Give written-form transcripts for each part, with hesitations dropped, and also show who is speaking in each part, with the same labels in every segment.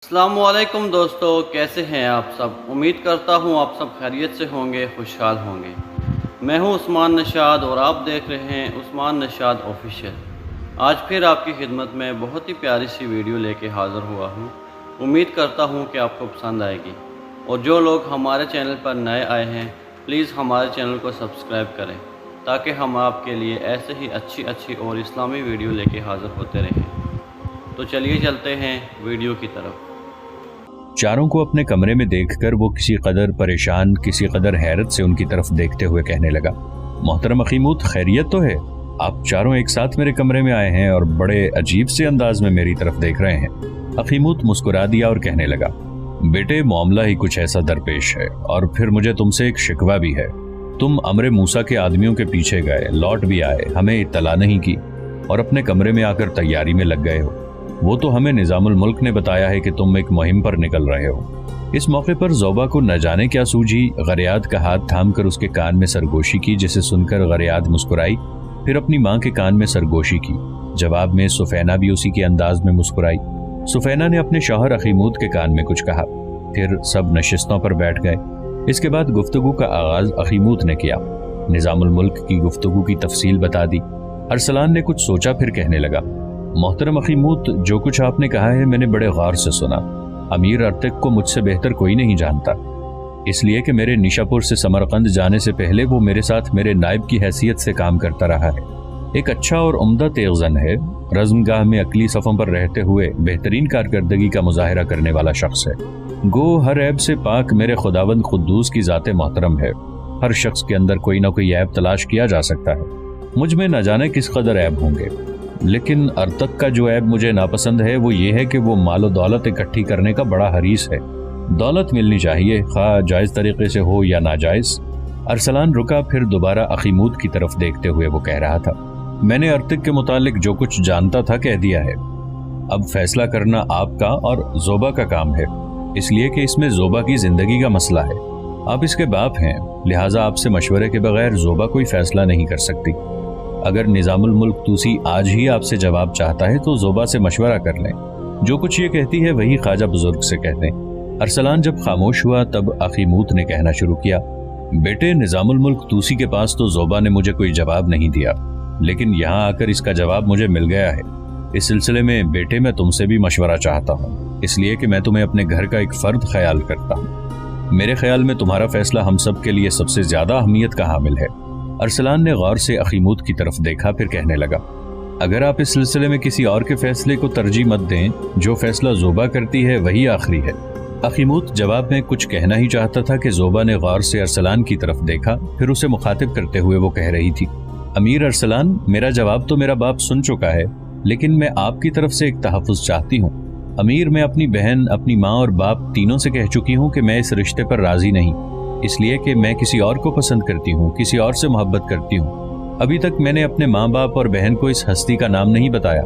Speaker 1: अस्सलामुअलैकुम दोस्तों, कैसे हैं आप सब। उम्मीद करता हूं आप सब खैरियत से होंगे, खुशहाल होंगे। मैं हूं उस्मान नशाद और आप देख रहे हैं उस्मान नशाद ऑफिशियल। आज फिर आपकी खिदमत में बहुत ही प्यारी सी वीडियो लेके हाज़िर हुआ हूं। उम्मीद करता हूं कि आपको पसंद आएगी। और जो लोग हमारे चैनल पर नए आए हैं, प्लीज़ हमारे चैनल को सब्सक्राइब करें ताकि हम आपके लिए ऐसे ही अच्छी और इस्लामी वीडियो लेके हाज़िर होते रहें। तो चलिए चलते हैं वीडियो की तरफ।
Speaker 2: चारों को अपने कमरे में देखकर वो किसी कदर परेशान, किसी कदर हैरत से उनकी तरफ देखते हुए कहने लगा, मोहतरम अखीमूत, खैरियत तो है? आप चारों एक साथ मेरे कमरे में आए हैं और बड़े अजीब से अंदाज में मेरी तरफ देख रहे हैं। अखीमूत मुस्कुरा दिया और कहने लगा, बेटे, मामला ही कुछ ऐसा दरपेश है और फिर मुझे तुमसे एक शिकवा भी है। तुम अमरे मूसा के आदमियों के पीछे गए, लौट भी आए, हमें इत्तला नहीं की और अपने कमरे में आकर तैयारी में लग गए हो। वो तो हमें निजामुल मुल्क ने बताया है कि तुम एक मुहिम पर निकल रहे हो। इस मौके पर ज़ोबा को न जाने क्या सूझी, गरियाद का हाथ थामकर उसके कान में सरगोशी की, जिसे सुनकर गरियाद मुस्कुराई, फिर अपनी माँ के कान में सरगोशी की। जवाब में सुफैना भी उसी के अंदाज में मुस्कुराई। सुफैना ने अपने शौहर अखीमूत के कान में कुछ कहा, फिर सब नशिस्तों पर बैठ गए। इसके बाद गुफ्तगू का आगाज अखीमूत ने किया। निजामुल मुल्क की गुफ्तगू की तफसील बता दी। अरसलान ने कुछ सोचा, फिर कहने लगा, मोहतरम अखीमूत, जो कुछ आपने कहा है मैंने बड़े गौर से सुना। अमीर अर्तिक को मुझसे बेहतर कोई नहीं जानता, इसलिए कि मेरे निशापुर से समरकंद जाने से पहले वो मेरे साथ मेरे नायब की हैसियत से काम करता रहा है। एक अच्छा और उम्दा तेगज़न है, रज़्मगाह में अकली सफ़ों पर रहते हुए बेहतरीन कारकर्दगी का मुजाहिरा करने वाला शख्स है। गो हर ऐब से पाक मेरे खुदावंद खुद्दूस की ज़ाते मोहतरम है। हर शख्स के अंदर कोई ना कोई ऐब तलाश किया जा सकता है, मुझ में न जाने किस कदर ऐब होंगे, लेकिन अर्तक का जो ऐब मुझे नापसंद है वो ये है कि वो मालो दौलत इकट्ठी करने का बड़ा हरीस है। दौलत मिलनी चाहिए, खा जायज़ तरीके से हो या नाजायज़। अरसलान रुका, फिर दोबारा अखीमूत की तरफ देखते हुए वो कह रहा था, मैंने अर्तक के मुतालिक जो कुछ जानता था कह दिया है। अब फैसला करना आपका और ज़ोबा का काम है, इसलिए कि इसमें ज़ोबा की ज़िंदगी का मसला है। आप इसके बाप हैं, लिहाजा आपसे मशवरे के बगैर ज़ोबा कोई फैसला नहीं कर सकती। अगर निजामुल मुल्क तूसी आज ही आपसे जवाब चाहता है तो ज़ोबा से मशवरा कर लें। जो कुछ ये कहती है वही ख्वाजा बुजुर्ग से कहते हैं। अरसलान जब खामोश हुआ तब अखीमूत ने कहना शुरू किया, बेटे, निजामुल मुल्क तूसी के पास तो ज़ोबा ने मुझे कोई जवाब नहीं दिया, लेकिन यहाँ आकर इसका जवाब मुझे मिल गया है। इस सिलसिले में बेटे मैं तुमसे भी मशवरा चाहता हूँ, इसलिए कि मैं तुम्हें अपने घर का एक फ़र्द ख्याल करता हूँ। मेरे ख्याल में तुम्हारा फैसला हम सब के लिए सबसे ज़्यादा अहमियत का हामिल है। अरसलान ने गौर से अखीमूत की तरफ देखा, फिर कहने लगा, अगर आप इस सिलसिले में किसी और के फैसले को तरजीह मत दें, जो फैसला ज़ोबा करती है वही आखिरी है। अखीमूत जवाब में कुछ कहना ही चाहता था कि ज़ोबा ने गौर से अरसलान की तरफ देखा, फिर उसे मुखातिब करते हुए वो कह रही थी, अमीर अरसलान, मेरा जवाब तो मेरा बाप सुन चुका है, लेकिन मैं आपकी तरफ से एक तहफ़्फ़ुज़ चाहती हूँ। अमीर, मैं अपनी बहन, अपनी माँ और बाप तीनों से कह चुकी हूँ कि मैं इस रिश्ते पर राज़ी नहीं, इसलिए कि मैं किसी और को पसंद करती हूँ, किसी और से मोहब्बत करती हूँ। अभी तक मैंने अपने माँ बाप और बहन को इस हस्ती का नाम नहीं बताया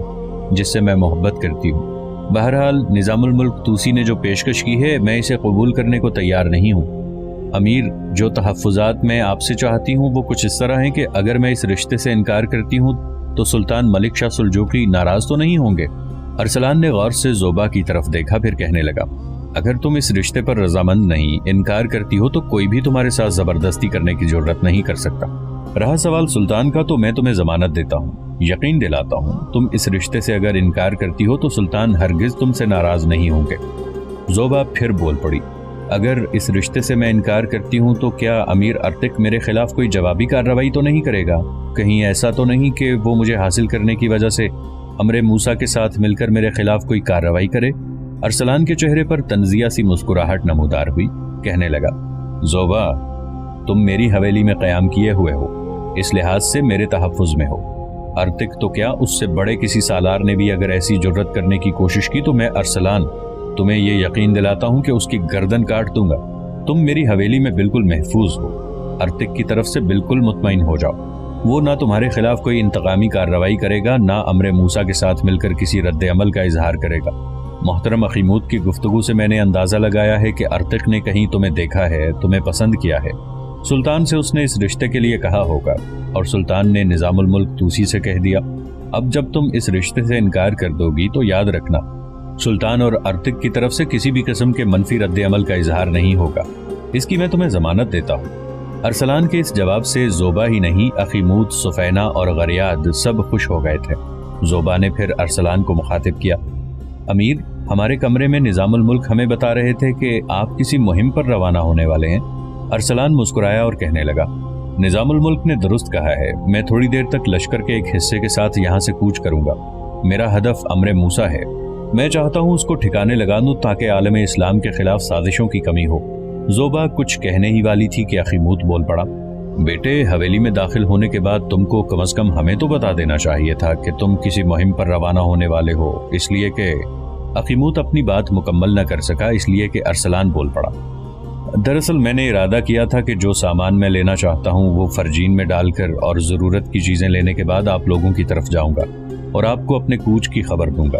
Speaker 2: जिससे मैं मोहब्बत करती हूँ। बहरहाल निजामुल मुल्क तूसी ने जो पेशकश की है मैं इसे कबूल करने को तैयार नहीं हूँ। अमीर, जो तहफ़्फ़ुज़ात मैं आपसे चाहती हूँ वो कुछ इस तरह हैं कि अगर मैं इस रिश्ते से इनकार करती हूँ तो सुल्तान मलिक शाह सुलजूकी नाराज़ तो नहीं होंगे। अरसलान ने गौर से ज़ोबा की तरफ देखा, फिर कहने लगा, अगर तुम इस रिश्ते पर रजामंद नहीं, इनकार करती हो तो कोई भी तुम्हारे साथ जबरदस्ती करने की जरूरत नहीं कर सकता। रहा सवाल सुल्तान का, तो मैं तुम्हें जमानत देता हूँ, यकीन दिलाता हूँ, तुम इस रिश्ते से अगर इनकार करती हो तो सुल्तान हरगिज तुमसे नाराज नहीं होंगे। ज़ोबा फिर बोल पड़ी, अगर इस रिश्ते से मैं इनकार करती हूँ तो क्या अमीर अर्तिक मेरे खिलाफ कोई जवाबी कार्रवाई तो नहीं करेगा? कहीं ऐसा तो नहीं कि वो मुझे हासिल करने की वजह से अमरे मूसा के साथ मिलकर मेरे खिलाफ कोई कार्रवाई करे? अरसलान के चेहरे पर तंजिया सी मुस्कुराहट नमूदार हुई। कहने लगा, ज़ोबा, तुम मेरी हवेली में क़याम किए हुए हो, इस लिहाज से मेरे तहफ़्फ़ुज़ में हो। अर्तिक तो क्या, उससे बड़े किसी सालार ने भी अगर ऐसी जुर्रत करने की कोशिश की तो मैं अरसलान तुम्हें ये यकीन दिलाता हूँ कि उसकी गर्दन काट दूंगा। तुम मेरी हवेली में बिल्कुल महफूज हो। अर्तिक की तरफ से बिल्कुल मुतमईन हो जाओ, वो ना तुम्हारे खिलाफ कोई इंतकामी कार्रवाई करेगा, ना अमरे मूसा के साथ मिलकर किसी रद्द अमल का इजहार करेगा। मोहतरम अखीमूत की गुफ्तगू से मैंने अंदाज़ा लगाया है कि अर्तिक ने कहीं तुम्हें देखा है, तुम्हें पसंद किया है। सुल्तान से उसने इस रिश्ते के लिए कहा होगा और सुल्तान ने निजामुल मुल्क तूसी से कह दिया। अब जब तुम इस रिश्ते से इनकार कर दोगी तो याद रखना सुल्तान और अर्तिक की तरफ से किसी भी किस्म के मनफी रद्द अमल का इजहार नहीं होगा, इसकी मैं तुम्हें जमानत देता हूँ। अरसलान के इस जवाब से जोबा ही नहीं, अखीमूत, सुफैना और गरियाद सब खुश हो गए थे। जोबा ने फिर अरसलान को मुखातिब किया, अमीर, हमारे कमरे में निजामुल मुल्क हमें बता रहे थे कि आप किसी मुहिम पर रवाना होने वाले हैं। अरसलान मुस्कुराया और कहने लगा, निजामुल मुल्क ने दुरुस्त कहा है, मैं थोड़ी देर तक लश्कर के एक हिस्से के साथ यहाँ से कूच करूंगा। मेरा हदफ अमरे मूसा है, मैं चाहता हूँ उसको ठिकाने लगा दूं ताकि आलम इस्लाम के खिलाफ साजिशों की कमी हो। जोबा कुछ कहने ही वाली थी कि अखीमूत बोल पड़ा, बेटे, हवेली में दाखिल होने के बाद तुमको कम अज कम हमें तो बता देना चाहिए था कि तुम किसी मुहिम पर रवाना होने वाले हो। इसलिए कि अखीमूत अपनी बात मुकम्मल न कर सका, इसलिए कि अरसलान बोल पड़ा, दरअसल मैंने इरादा किया था कि जो सामान मैं लेना चाहता हूँ वो फर्जीन में डालकर और ज़रूरत की चीज़ें लेने के बाद आप लोगों की तरफ जाऊँगा और आपको अपने कूच की खबर दूंगा।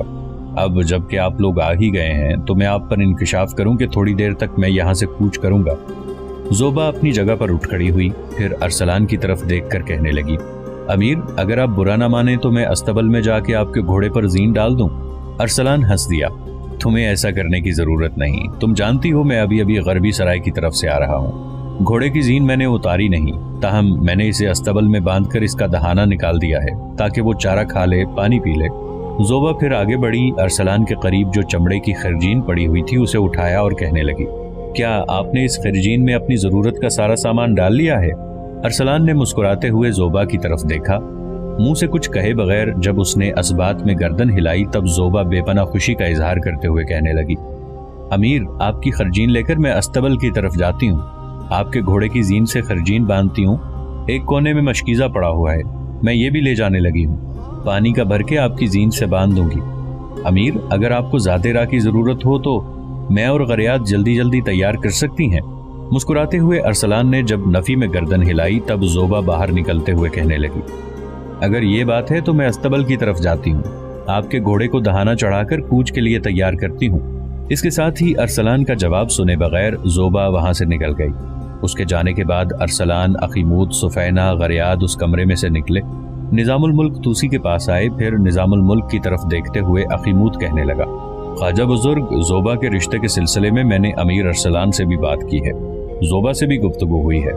Speaker 2: अब जबकि आप लोग आ ही गए हैं तो मैं आप पर इंकिशाफ करूं कि थोड़ी देर तक मैं यहाँ से कूच करूंगा। जोबा अपनी जगह पर उठ खड़ी हुई, फिर अरसलान की तरफ देखकर कहने लगी, अमीर, अगर आप बुरा ना माने तो मैं अस्तबल में जाके आपके घोड़े पर जीन डाल दूं। अरसलान हंस दिया, तुम्हें ऐसा करने की जरूरत नहीं, तुम जानती हो मैं अभी अभी गरबी सराय की तरफ से आ रहा हूँ। घोड़े की जीन मैंने उतारी नहीं, ताहम मैंने इसे अस्तबल में बांधकर इसका दहाना निकाल दिया है ताकि वो चारा खा ले, पानी पी ले। जोबा फिर आगे बढ़ी, अरसलान के करीब जो चमड़े की खरजीन पड़ी हुई थी उसे उठाया और कहने लगी, क्या आपने इस खरजीन में अपनी जरूरत का सारा सामान डाल लिया है? अरसलान ने मुस्कुराते हुए जोबा की तरफ देखा। मुंह से कुछ कहे बगैर जब उसने असबात में गर्दन हिलाई तब जोबा बेपना खुशी का इजहार करते हुए कहने लगी, अमीर, आपकी खरजीन लेकर मैं अस्तबल की तरफ जाती हूँ, आपके घोड़े की जीन से खरजीन बांधती हूँ, एक कोने में मशकीज़ा पड़ा हुआ है, मैं ये भी ले जाने लगी हूँ, पानी का भर के आपकी जीन से बांध दूंगी। अमीर, अगर आपको ज़्यादा राह की ज़रूरत हो तो मैं और गरियात जल्दी जल्दी तैयार कर सकती हैं। मुस्कुराते हुए अरसलान ने जब नफ़ी में गर्दन हिलाई तब जोबा बाहर निकलते हुए कहने लगी, अगर ये बात है तो मैं अस्तबल की तरफ जाती हूँ, आपके घोड़े को दहाना चढ़ाकर कूच के लिए तैयार करती हूँ। इसके साथ ही अरसलान का जवाब सुने बगैर जोबा वहां से निकल गई। उसके जाने के बाद अरसलान, अखीमूत, सुफैना, गरियाद उस कमरे में से निकले, निजामुल मुल्क तूसी के पास आए। फिर निजामुल मुल्क की तरफ देखते हुए अखीमूत कहने लगा, ख्वाजा बुजुर्ग, जोबा के रिश्ते के सिलसिले में मैंने अमीर अरसलान से भी बात की है, जोबा से भी गुफ्तगू हुई है।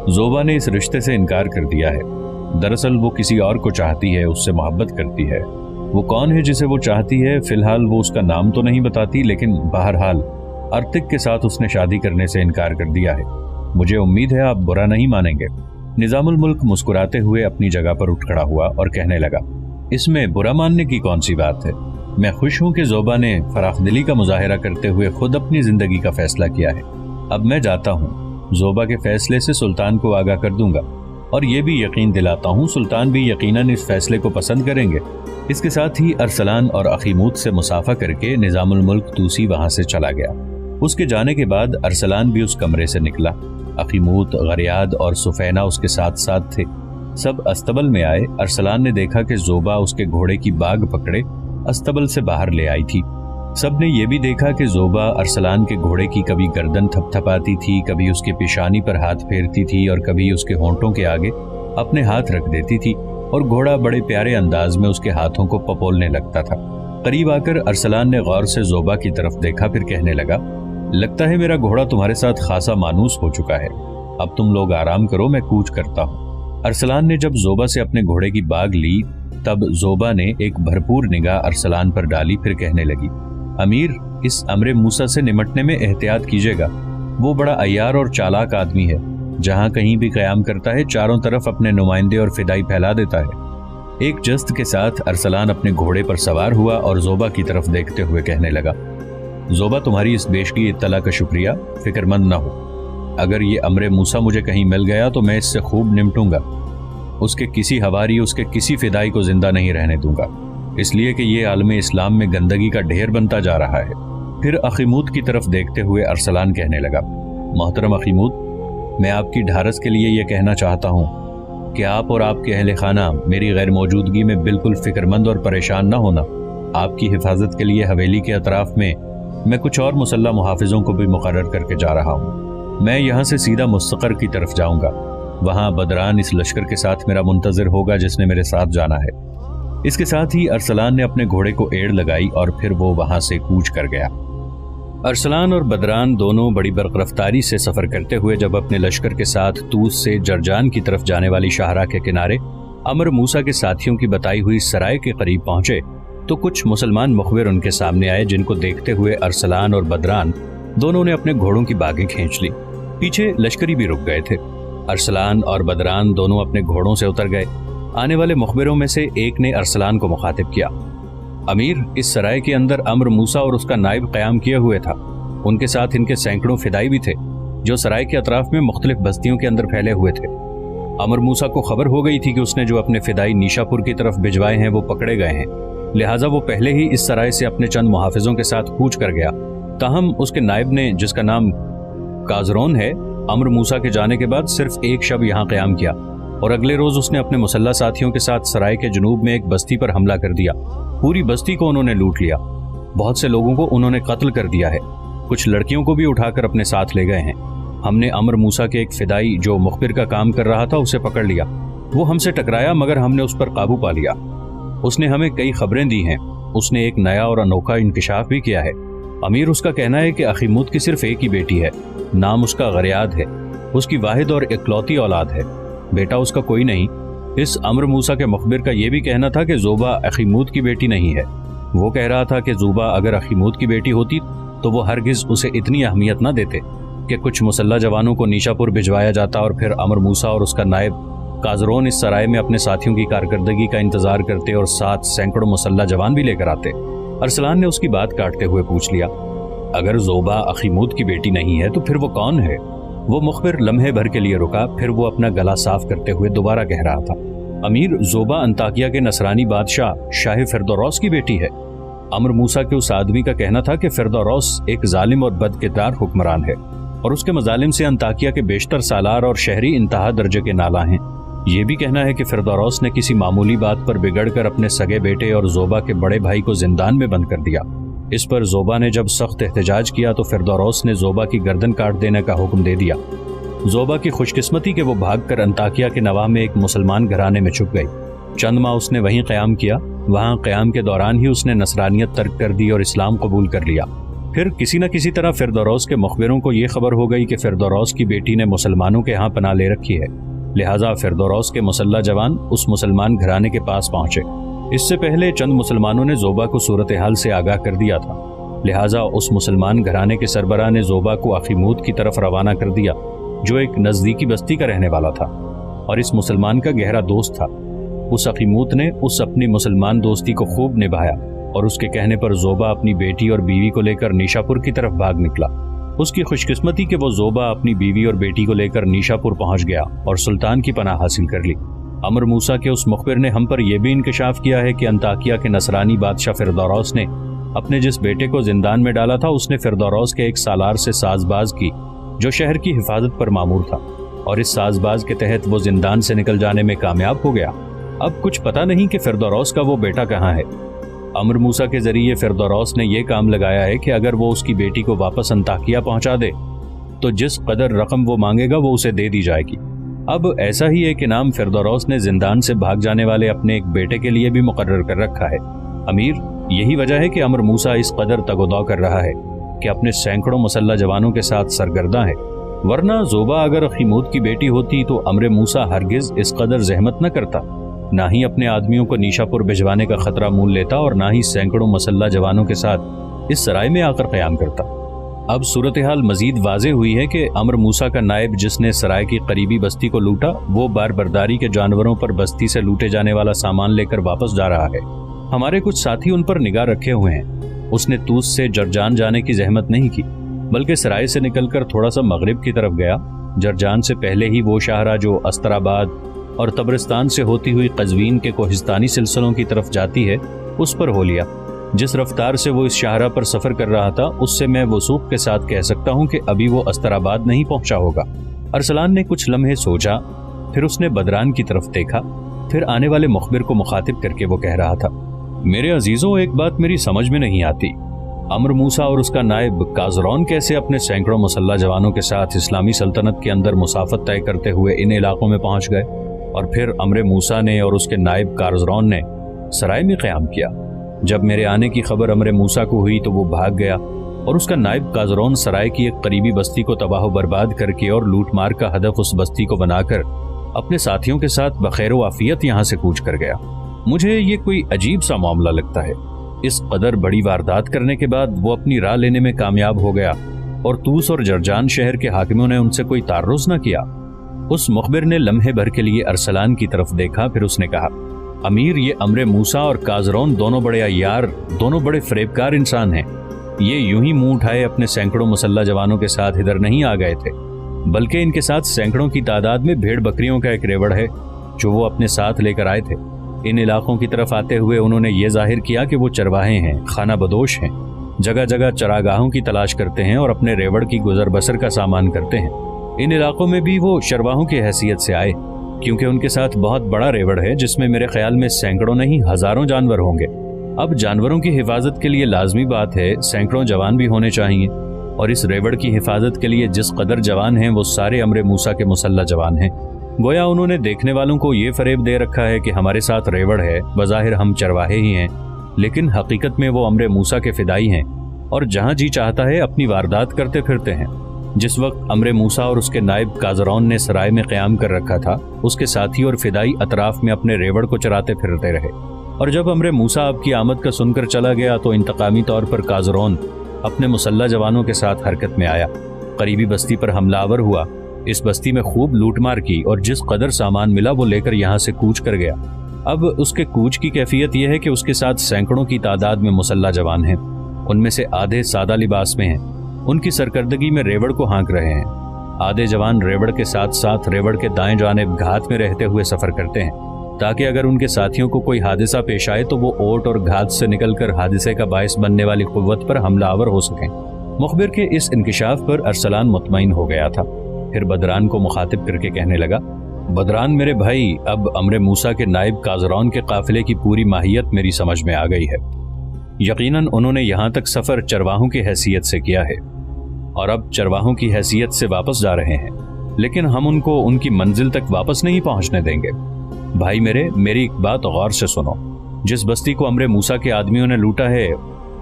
Speaker 2: जोबा ने इस रिश्ते से इनकार कर दिया है। दरअसल वो किसी और को चाहती है, उससे मोहब्बत करती है। वो कौन है जिसे वो चाहती है, फिलहाल वो उसका नाम तो नहीं बताती, लेकिन बहरहाल अर्तिक के साथ उसने शादी करने से इनकार कर दिया है। मुझे उम्मीद है आप बुरा नहीं मानेंगे। निजामुल मुल्क मुस्कुराते हुए अपनी जगह पर उठ खड़ा हुआ और कहने लगा, इसमें बुरा मानने की कौन सी बात है? मैं खुश हूं कि जोबा ने फराखदिली का मुजाहिरा करते हुए खुद अपनी जिंदगी का फैसला किया है। अब मैं जाता हूं, जोबा के फैसले से सुल्तान को आगाह कर दूंगा और ये भी यकीन दिलाता हूं सुल्तान भी यकीनन इस फैसले को पसंद करेंगे। इसके साथ ही अरसलान और अखीमूत से मुसाफा करके निजामुल मुल्क तूसी वहां से चला गया। उसके जाने के बाद अरसलान भी उस कमरे से निकला। अखीमूत, गरियाद और सुफैना उसके साथ साथ थे। सब अस्तबल में आए। अरसलान ने देखा कि जोबा उसके घोड़े की बाग पकड़े अस्तबल से बाहर ले आई थी। सब ने यह भी देखा कि जोबा अरसलान के घोड़े की कभी गर्दन थपथपाती थी, कभी उसके पेशानी पर हाथ फेरती थी और कभी उसके होंठों के आगे अपने हाथ रख देती थी और घोड़ा बड़े प्यारे अंदाज में उसके हाथों को पपोलने लगता था। करीब आकर अरसलान ने गौर से जोबा की तरफ देखा, फिर कहने लगा, लगता है मेरा घोड़ा तुम्हारे साथ खासा मानूस हो चुका है, अब तुम लोग आराम करो, मैं कूच करता हूँ। अरसलान ने जब जोबा से अपने घोड़े की बाग ली तब जोबा ने एक भरपूर निगाह अरसलान पर डाली, फिर कहने लगी, अमीर, इस अमरे मूसा से निमटने में एहतियात कीजिएगा। वो बड़ा अय्यार और चालाक आदमी है, जहाँ कहीं भी क़याम करता है चारों तरफ अपने नुमाइंदे और फिदाई फैला देता है। एक जस्त के साथ अरसलान अपने घोड़े पर सवार हुआ और जोबा की तरफ देखते हुए कहने लगा, जोबा, तुम्हारी इस बेशकी इत्तला का शुक्रिया, फिक्रमंद न हो। अगर ये अमरे मूसा मुझे कहीं मिल गया तो मैं इससे खूब निपटूंगा। उसके किसी हवारी, उसके किसी फिदाई को जिंदा नहीं रहने दूंगा, इसलिए कि ये आलम इस्लाम में गंदगी का ढेर बनता जा रहा है। फिर अखीमूत की तरफ देखते हुए अरसलान कहने लगा, मोहतरम अखीमूत, मैं आपकी ढारस के लिए यह कहना चाहता हूँ कि आप और आपके अहले खाना मेरी गैर मौजूदगी में बिल्कुल फिक्रमंद और परेशान न होना। आपकी हिफाजत के लिए हवेली के अतराफ में मैं कुछ और मुसल्लह मुहाफिजों को भी मुकर्रर करके जा रहा हूँ। मैं यहाँ से सीधा मुस्तकर की तरफ जाऊँगा। वहाँ बदरान इस लश्कर के साथ मेरा मुंतज़िर होगा जिसने मेरे साथ जाना है। इसके साथ ही अरसलान ने अपने घोड़े को एड़ लगाई और फिर वो वहां से कूच कर गया। अरसलान और बदरान दोनों बड़ी बर्क रफ्तारी से सफर करते हुए जब अपने लश्कर के साथ तूस से जरजान की तरफ जाने वाली शाहरा के किनारे अमर मूसा के साथियों की बताई हुई सराय के करीब पहुंचे तो कुछ मुसलमान मुखबिर उनके सामने आए, जिनको देखते हुए अरसलान और बदरान दोनों ने अपने घोड़ों की बागें खींच ली। पीछे लश्करी भी रुक गए थे। अरसलान और बदरान दोनों अपने घोड़ों से उतर गए। आने वाले मुखबिरों में से एक ने अरसलान को मुखातिब किया। अमीर, इस सराय के अंदर अमर मूसा और उसका नायब क़याम किए हुए था। उनके साथ इनके सैकड़ों फिदाई भी थे जो सराय के अतराफ में मुख्तलिफ बस्तियों के अंदर फैले हुए थे। अमर मूसा को खबर हो गई थी कि उसने जो अपने फिदाई नीशापुर की तरफ भिजवाए हैं वो पकड़े गए हैं, लिहाजा वो पहले ही इस सराय से अपने चंद मुहाफिजों के साथ कूच कर गया। ताहम उसके नायब ने, जिसका नाम काजरोन है, अमर मूसा के जाने के बाद सिर्फ एक शब यहाँ क़याम किया और अगले रोज उसने अपने मुसल्ला साथियों के साथ सराय के जुनूब में एक बस्ती पर हमला कर दिया। पूरी बस्ती को उन्होंने लूट लिया। बहुत से लोगों को उन्होंने कत्ल कर दिया है। कुछ लड़कियों को भी उठाकर अपने साथ ले गए हैं। हमने अमर मूसा के एक फिदाई जो मुखबिर का काम कर रहा था उसे पकड़ लिया। वो हमसे टकराया मगर हमने उस पर काबू पा लिया। उसने हमें कई खबरें दी हैं। उसने एक नया और अनोखा इंकशाफ भी किया है। अमीर, उसका कहना है कि अखीमूद की सिर्फ एक ही बेटी है। नाम उसका गरियाद है। उसकी वाहिद और इकलौती औलाद है। बेटा उसका कोई नहीं। इस अमर मूसा के मुखबिर का यह भी कहना था कि ज़ोबा अखीमूद की बेटी नहीं है। वो कह रहा था कि ज़ोबा अगर अखीमूद की बेटी होती तो वो हरगिज उसे इतनी अहमियत न देते कि कुछ मुसल्ला जवानों को नीशापुर भिजवाया जाता और फिर अमर मूसा और उसका नायब काजरोन इस सराय में अपने साथियों की कारकर्दगी का इंतजार करते और साथ सैकड़ों मुसल्ला जवान भी लेकर आते। अरसलान ने उसकी बात काटते हुए पूछ लिया, अगर ज़ोबा अखीमूद की बेटी नहीं है तो फिर वो कौन है? वो मुखबिर लम्हे भर के लिए रुका, फिर वो अपना गला साफ करते हुए दोबारा कह रहा था, अमीर, ज़ोबा अंताकिया के नसरानी बादशाह शाह फिरदौस की बेटी है। अमर मूसा के उस आदमी का कहना था कि फिरदौस एक जालिम और बदकिरदार हुक्मरान है और उसके मजालिम से अंताकिया के बेशतर सालार और शहरी इंतहा दर्जे के नाला हैं। ये भी कहना है कि फिरदौस ने किसी मामूली बात पर बिगड़कर अपने सगे बेटे और ज़ोबा के बड़े भाई को जिंदान में बंद कर दिया। इस पर ज़ोबा ने जब सख्त एहतजाज किया तो फिरदौस ने ज़ोबा की गर्दन काट देने का हुक्म दे दिया। ज़ोबा की खुशकिस्मती कि वो भागकर अंताकिया के नवाह में एक मुसलमान घराने में छुप गई। चंद माह उसने वहीं क़याम किया। वहाँ क़याम के दौरान ही उसने नसरानियत तर्क कर दी और इस्लाम कबूल कर लिया। फिर किसी न किसी तरह फिरदौस के मुखबिरों को ये खबर हो गई कि फिरदौस की बेटी ने मुसलमानों के यहाँ पनाह ले रखी है। लिहाजा फिरदौस के मुसल्ला जवान उस मुसलमान घराने के पास पहुंचे। इससे पहले चंद मुसलमानों ने ज़ोबा को सूरत हाल से आगाह कर दिया था। लिहाजा उस मुसलमान घराने के सरबराह ने ज़ोबा को अखीमूद की तरफ रवाना कर दिया, जो एक नज़दीकी बस्ती का रहने वाला था और इस मुसलमान का गहरा दोस्त था। उस अखीमूद ने उस अपनी मुसलमान दोस्ती को खूब निभाया और उसके कहने पर ज़ोबा अपनी बेटी और बीवी को लेकर नीशापुर की तरफ भाग निकला। उसकी खुशकिस्मती कि वो ज़ोबा अपनी बीवी और बेटी को लेकर नीशापुर पहुंच गया और सुल्तान की पनाह हासिल कर ली। अमर मूसा के उस मुखबिर ने हम पर यह भी इंकशाफ किया है कि अंताकिया के नसरानी बादशाह फिरदौस ने अपने जिस बेटे को जिंदान में डाला था उसने फिरदौस के एक सालार से साजबाज की जो शहर की हिफाजत पर मामूर था और इस साजबाज के तहत वो जिंदान से निकल जाने में कामयाब हो गया। अब कुछ पता नहीं कि फिरदौस का वो बेटा कहाँ है। अमर मूसा के जरिए फिरदौस ने यह काम लगाया है कि अगर वो उसकी बेटी को वापस अंताकिया पहुंचा दे तो जिस कदर रकम वो मांगेगा वो उसे दे दी जाएगी। अब ऐसा ही एक इनाम फिरदौस ने जिंदान से भाग जाने वाले अपने एक बेटे के लिए भी मुकर्रर कर रखा है। अमीर, यही वजह है कि अमर मूसा इस कदर तगोदौ कर रहा है कि अपने सैकड़ों मुसल्ला जवानों के साथ सरगर्दा है। वरना ज़ोबा अगर अखीमूद की बेटी होती तो अमर मूसा हरगिज इस कदर जहमत न करता, ना ही अपने आदमियों को नीशापुर भिजवाने का खतरा मोल लेता और ना ही सैकड़ों मुसल्ला जवानों के साथ इस सराय में आकर क़याम करता। अब सूरत हाल मजीद वाज़े हुई है कि अमर मूसा का नायब जिसने सराय की करीबी बस्ती को लूटा वो बारबरदारी के जानवरों पर बस्ती से लूटे जाने वाला सामान लेकर वापस जा रहा है। हमारे कुछ साथी उन पर निगाह रखे हुए हैं। उसने तूस से जरजान जाने की जहमत नहीं की, बल्कि सराय से निकलकर थोड़ा सा मगरिब की तरफ गया। जरजान से पहले ही वो शाहरा जो अस्तराबाद और तबरिस्तान से होती हुई कज़वीन के कोहिस्तानी सिलसिलों की तरफ जाती है उस पर हो लिया। जिस रफ्तार से वो इस शाहरा पर सफ़र कर रहा था उससे मैं वसूख के साथ कह सकता हूँ कि अभी वो अस्तराबाद नहीं पहुँचा होगा। अरसलान ने कुछ लम्हे सोचा, फिर उसने बदरान की तरफ देखा, फिर आने वाले मुखबिर को मुखातिब करके वो कह रहा था, मेरे अजीज़ों, एक बात मेरी समझ में नहीं आती। अमर मूसा और उसका नायब काजरौन कैसे अपने सैकड़ों मुसल्ला जवानों के साथ इस्लामी सल्तनत के अंदर मुसाफत तय करते हुए इन इलाकों में पहुँच गए और फिर अमर मूसा ने और उसके नायब काजरौन ने सराय में क़याम किया। जब मेरे आने की खबर अमर मूसा को हुई तो वो भाग गया और उसका नायब काजरौन सराय की एक करीबी बस्ती को तबाह बर्बाद करके और लूट मार का हदफ उस बस्ती को बनाकर अपने साथियों के साथ बखैर व आफियत यहाँ से कूच कर गया। मुझे ये कोई अजीब सा मामला लगता है। इस कदर बड़ी वारदात करने के बाद वो अपनी राह लेने में कामयाब हो गया और तूस और जरजान शहर के हाकिमों ने उनसे कोई तारुज़ न किया। उस मुखबिर ने लम्हे भर के लिए अरसलान की तरफ देखा, फिर उसने कहा, अमीर, ये अमर मूसा और काजरौन दोनों बड़े अय्यार, दोनों बड़े फरेबकार इंसान हैं। ये यूं ही मुंह उठाए अपने सैकड़ों मुसल्ला जवानों के साथ इधर नहीं आ गए थे, बल्कि इनके साथ सैकड़ों की तादाद में भेड़ बकरियों का एक रेवड़ है जो वो अपने साथ लेकर आए थे। इन इलाकों की तरफ आते हुए उन्होंने ये जाहिर किया कि वो चरवाहे हैं, खाना बदोश हैं, जगह जगह चरागाहों की तलाश करते हैं और अपने रेवड़ की गुजर बसर का सामान करते हैं। इन इलाकों में भी वो चरवाहों की हैसियत से आए, क्योंकि उनके साथ बहुत बड़ा रेवड़ है जिसमें मेरे ख्याल में सैकड़ों नहीं हजारों जानवर होंगे। अब जानवरों की हिफाजत के लिए लाजमी बात है सैकड़ों जवान भी होने चाहिए, और इस रेवड़ की हिफाजत के लिए जिस कदर जवान हैं वो सारे अमर मूसा के मुसल्ला जवान हैं। गोया उन्होंने देखने वालों को ये फरेब दे रखा है कि हमारे साथ रेवड़ है, बज़ाहिर हम चरवाहे ही हैं, लेकिन हकीकत में वो अमर मूसा के फिदाई हैं और जहाँ जी चाहता है अपनी वारदात करते फिरते हैं। जिस वक्त अमर मूसा और उसके नायब काजरौन ने सराय में क़याम कर रखा था, उसके साथी और फिदाई अतराफ में अपने रेवड़ को चराते फिरते रहे, और जब अमर मूसा आपकी आमद का सुनकर चला गया तो इंतकामी तौर पर काजरौन अपने मुसल्ला जवानों के साथ हरकत में आया, करीबी बस्ती पर हमलावर हुआ, इस बस्ती में खूब लूटमार की और जिस कदर सामान मिला वो लेकर यहाँ से कूच कर गया। अब उसके कूच की कैफियत यह है कि उसके साथ सैकड़ों की तादाद में मुसल्ला जवान हैं, उनमें से आधे सादा लिबास में हैं, उनकी सरकर्दगी में रेवड़ को हाँक रहे हैं। आधे जवान रेवड़ के साथ साथ रेवड़ के दाएं जानिब घात में रहते हुए सफर करते हैं, ताकि अगर उनके साथियों को कोई हादसा पेश आए तो वो ओट और घात से निकलकर हादसे का बायस बनने वाली कुव्वत पर हमलावर हो सकें। मुखबिर के इस इंकिशाफ पर अरसलान मुतमईन हो गया था। फिर बदरान को मुखातिब करके कहने लगा, बदरान मेरे भाई, अब अमर मूसा के नायब काजरौन के काफिले की पूरी माहियत मेरी समझ में आ गई है। यकीनन उन्होंने यहाँ तक सफ़र चरवाहों की हैसियत से किया है और अब चरवाहों की हैसियत से वापस जा रहे हैं, लेकिन हम उनको उनकी मंजिल तक वापस नहीं पहुँचने देंगे। भाई मेरी एक बात गौर से सुनो। जिस बस्ती को अमर मूसा के आदमियों ने लूटा है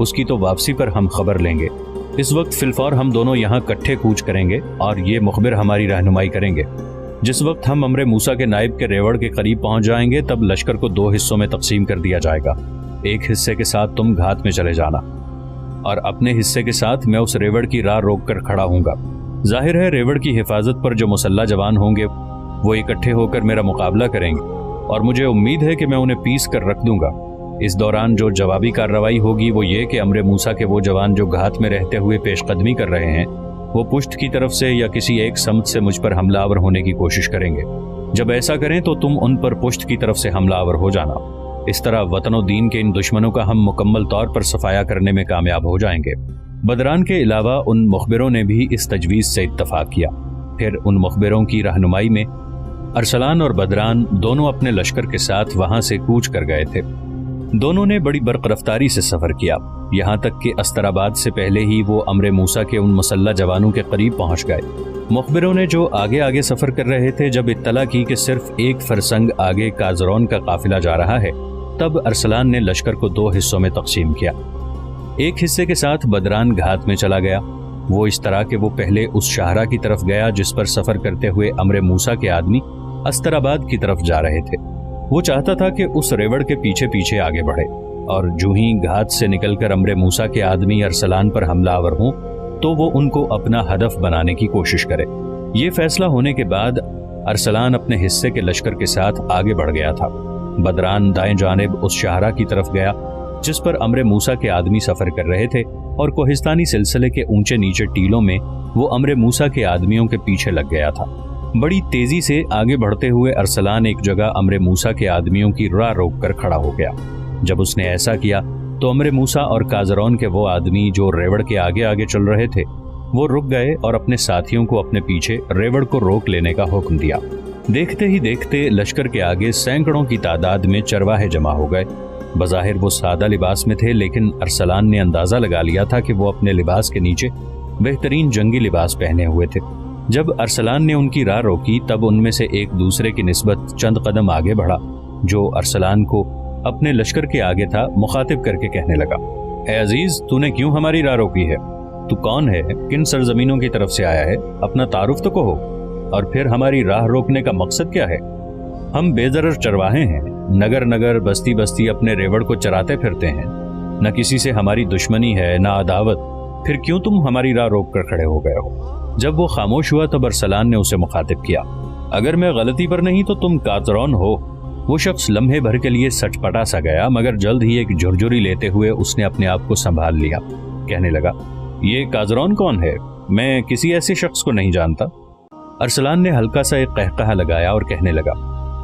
Speaker 2: उसकी तो वापसी पर हम खबर लेंगे। इस वक्त फिलफौर हम दोनों यहाँ इकट्ठे कूच करेंगे और ये मुखबिर हमारी रहनुमाई करेंगे। जिस वक्त हम अमर मूसा के नायब के रेवड़ के करीब पहुँच जाएंगे तब लश्कर को 2 हिस्सों में तकसीम कर दिया जाएगा। एक हिस्से के साथ तुम घात में चले जाना और अपने हिस्से के साथ मैं उस रेवड़ की राह रोक कर खड़ा हूँगा। जाहिर है रेवड़ की हिफाजत पर जो मुसल्ला जवान होंगे वो इकट्ठे होकर मेरा मुकाबला करेंगे और मुझे उम्मीद है कि मैं उन्हें पीस कर रख दूंगा। इस दौरान जो जवाबी कार्रवाई होगी वो ये कि अमर मूसा के वो जवान जो घात में रहते हुए पेशकदमी कर रहे हैं वो पुष्ट की तरफ से या किसी एक समत से मुझ पर हमलावर होने की कोशिश करेंगे। जब ऐसा करें तो तुम उन पर पुष्ट की तरफ से हमलावर हो जाना। इस तरह वतन और दीन के इन दुश्मनों का हम मुकम्मल तौर पर सफाया करने में कामयाब हो जाएंगे। बदरान के अलावा उन मुखबिरों ने भी इस तजवीज़ से इत्तफाक किया। फिर उन मुखबिरों की रहनुमाई में अरसलान और बदरान दोनों अपने लश्कर के साथ वहां से कूच कर गए थे। दोनों ने बड़ी बर्क रफ्तारी से सफर किया, यहाँ तक कि अस्तराबाद से पहले ही वो अमर मूसा के उन मुसल्ला जवानों के करीब पहुंच गए। मुखबिरों ने जो आगे आगे सफर कर रहे थे जब इत्तला की कि सिर्फ एक फरसंग आगे काजरौन का काफिला जा रहा है, तब अरसलान ने लश्कर को 2 हिस्सों में तकसीम किया। एक हिस्से के साथ बदरान घात में चला गया। वो इस तरह के वो पहले उस शाहरा की तरफ गया जिस पर सफर करते हुए अमर मूसा के आदमी अस्तराबाद की तरफ जा रहे थे। वो चाहता था कि उस रेवड़ के पीछे पीछे आगे बढ़े और जो ही घात से निकलकर अमर मूसा के आदमी अरसलान पर हमलावर हों तो वो उनको अपना हदफ बनाने की कोशिश करे। ये फैसला होने के बाद अरसलान अपने हिस्से के लश्कर के साथ आगे बढ़ गया था। बदरान दाएं जानिब उस शाहरा की तरफ गया जिस पर अमर मूसा के आदमी सफर कर रहे थे और कोहिस्तानी सिलसिले के ऊंचे नीचे टीलों में वो अमर मूसा के आदमियों के पीछे लग गया था। बड़ी तेजी से आगे बढ़ते हुए अरसलान एक जगह अमर मूसा के आदमियों की राह रोक कर खड़ा हो गया। जब उसने ऐसा किया तो अमर मूसा और काजरौन के वो आदमी जो रेवड़ के आगे आगे चल रहे थे वो रुक गए और अपने साथियों को अपने पीछे रेवड़ को रोक लेने का हुक्म दिया। देखते ही देखते लश्कर के आगे सैकड़ों की तादाद में चरवाहे जमा हो गए। बज़ाहिर वो सादा लिबास में थे, लेकिन अरसलान ने अंदाजा लगा लिया था कि वो अपने लिबास के नीचे बेहतरीन जंगी लिबास पहने हुए थे। जब अरसलान ने उनकी राह रोकी तब उनमें से एक दूसरे की निस्बत चंद कदम आगे बढ़ा, जो अरसलान को अपने लश्कर के आगे था, मुखातिब करके कहने लगा, ए अजीज, तूने क्यों हमारी राह रोकी है? तू कौन है? किन सरजमीनों की तरफ से आया है? अपना तारुफ तो कहो, और फिर हमारी राह रोकने का मकसद क्या है? हम बेदरर चरवाहे हैं, नगर नगर बस्ती बस्ती अपने रेवड़ को चराते फिरते हैं, न किसी से हमारी दुश्मनी है न अदावत, फिर क्यों तुम हमारी राह रोक कर खड़े हो गए हो? जब वो खामोश हुआ तब अरसलान ने उसे मुखातिब किया, अगर मैं गलती पर नहीं तो तुम काजरौन हो। वो शख्स लम्हे भर के लिए सचपटा सा गया, मगर जल्द ही एक झुरझुरी लेते हुए उसने अपने आप को संभाल लिया। कहने लगा, ये काजरौन कौन है? मैं किसी ऐसे शख्स को नहीं जानता। अरसलान ने हल्का सा एक कहकहा लगाया और कहने लगा,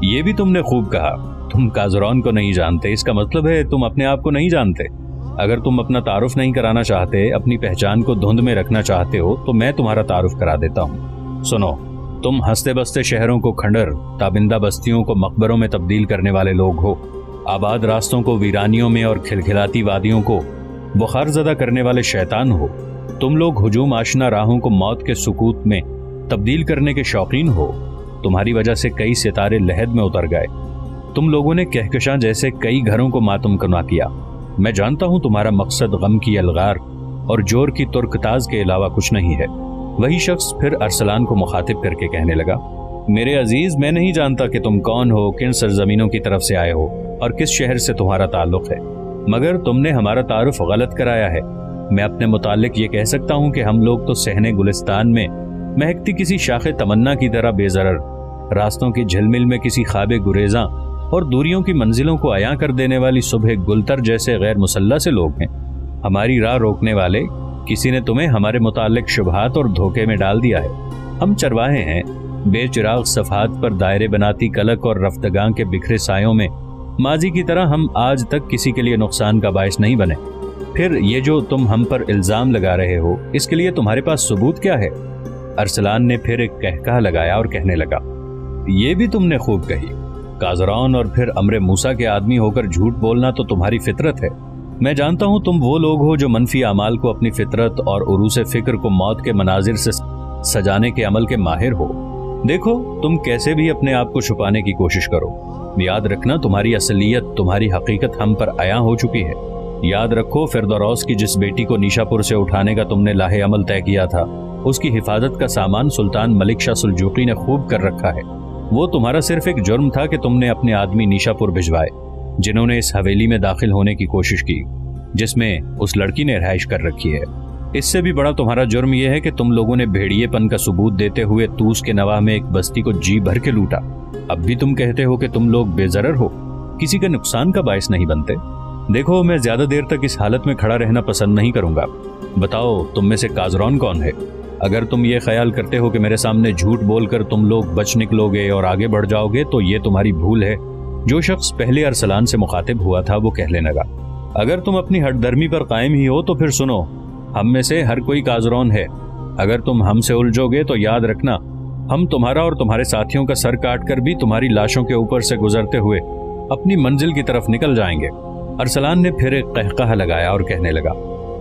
Speaker 2: ये भी तुमने खूब कहा, तुम काजरौन को नहीं जानते, इसका मतलब है तुम अपने आप को नहीं जानते। अगर तुम अपना तारुफ नहीं कराना चाहते, अपनी पहचान को धुंध में रखना चाहते हो, तो मैं तुम्हारा तारुफ करा देता हूँ। सुनो, तुम हंसते बसते शहरों को खंडर, ताबिंदा बस्तियों को मकबरों में तब्दील करने वाले लोग हो, आबाद रास्तों को वीरानियों में और खिलखिलाती वादियों को बुखार ज़दा करने वाले शैतान हो। तुम लोग हुजूम आशना राहों को मौत के सुकूत में तब्दील करने के शौकीन हो। तुम्हारी वजह से कई सितारे लहद में उतर गए। तुम लोगों ने कहकशां जैसे कई घरों को मातम कना किया। मैं जानता हूं तुम्हारा मकसद गम की अलगार और जोर की तुर्कताज के अलावा कुछ नहीं है। वही शख्स फिर अरसलान को मुखातिब करके कहने लगा, मेरे अजीज, मैं नहीं जानता कि तुम कौन हो, किन सरजमीनों की तरफ से आए हो और किस शहर से तुम्हारा ताल्लुक है, मगर तुमने हमारा तारुफ गलत कराया है। मैं अपने मुतालिक ये कह सकता हूँ कि हम लोग तो सहने गुलिस्तान में महकती किसी शाखे तमन्ना की तरह बेजरर, रास्तों की झिलमिल में किसी ख्वाबे गुरेजा और दूरियों की मंजिलों को अयां कर देने वाली सुबह गुलतर जैसे गैर मुसल्ला से लोग हैं। हमारी राह रोकने वाले किसी ने तुम्हें हमारे मुतालिक शुबहात और धोखे में डाल दिया है। हम चरवाहे हैं, बेचिराग सफात पर दायरे बनाती कलक और रफ्तगां के बिखरे सायों में माजी की तरह हम आज तक किसी के लिए नुकसान का बायस नहीं बने। फिर ये जो तुम हम पर इल्जाम लगा रहे हो, इसके लिए तुम्हारे पास सबूत क्या है? अरसलान ने फिर एक कहकहा लगाया और कहने लगा, ये भी तुमने खूब कही। काजरौन और फिर अमरे मूसा के आदमी होकर झूठ बोलना तो तुम्हारी फितरत है। मैं जानता हूं तुम वो लोग हो जो मनफी अमाल को अपनी फितरत और उरूसे फिक्र को मौत के मनाजिर से सजाने के अमल के माहिर हो। देखो, तुम कैसे भी अपने आप को छुपाने की कोशिश करो, याद रखना तुम्हारी असलियत, तुम्हारी हकीकत हम पर आया हो चुकी है। याद रखो, फिरदौस की जिस बेटी को निशापुर से उठाने का तुमने लाहे अमल तय किया था, उसकी हिफाजत का सामान सुल्तान मलिक शाह सुल्जूकी ने खूब कर रखा है। वो तुम्हारा सिर्फ एक जुर्म था कि तुमने अपने आदमी निशापुर भिजवाए, जिन्होंने इस हवेली में दाखिल होने की कोशिश की जिसमें उस लड़की ने रिहाइश कर रखी है। इससे भी बड़ा तुम्हारा जुर्म यह है कि तुम लोगों ने भेड़िएपन का सबूत देते हुए तूस के नवाह में एक बस्ती को जी भर के लूटा। अब भी तुम कहते हो कि तुम लोग बेजरर हो, किसी का नुकसान का बायस नहीं बनते। देखो, मैं ज्यादा देर तक इस हालत में खड़ा रहना पसंद नहीं करूंगा। बताओ, तुम में से काजरौन कौन है? अगर तुम ये ख्याल करते हो कि मेरे सामने झूठ बोलकर तुम लोग बच निकलोगे और आगे बढ़ जाओगे, तो ये तुम्हारी भूल है। जो शख्स पहले अरसलान से मुखातिब हुआ था वो कहने लगा, अगर तुम अपनी हठधर्मी पर कायम ही हो तो फिर सुनो, हम में से हर कोई काजरौन है। अगर तुम हमसे उलझोगे तो याद रखना, हम तुम्हारा और तुम्हारे साथियों का सर काट कर भी तुम्हारी लाशों के ऊपर से गुजरते हुए अपनी मंजिल की तरफ निकल जाएंगे। अरसलान ने फिर एक कहकहा लगाया और कहने लगा,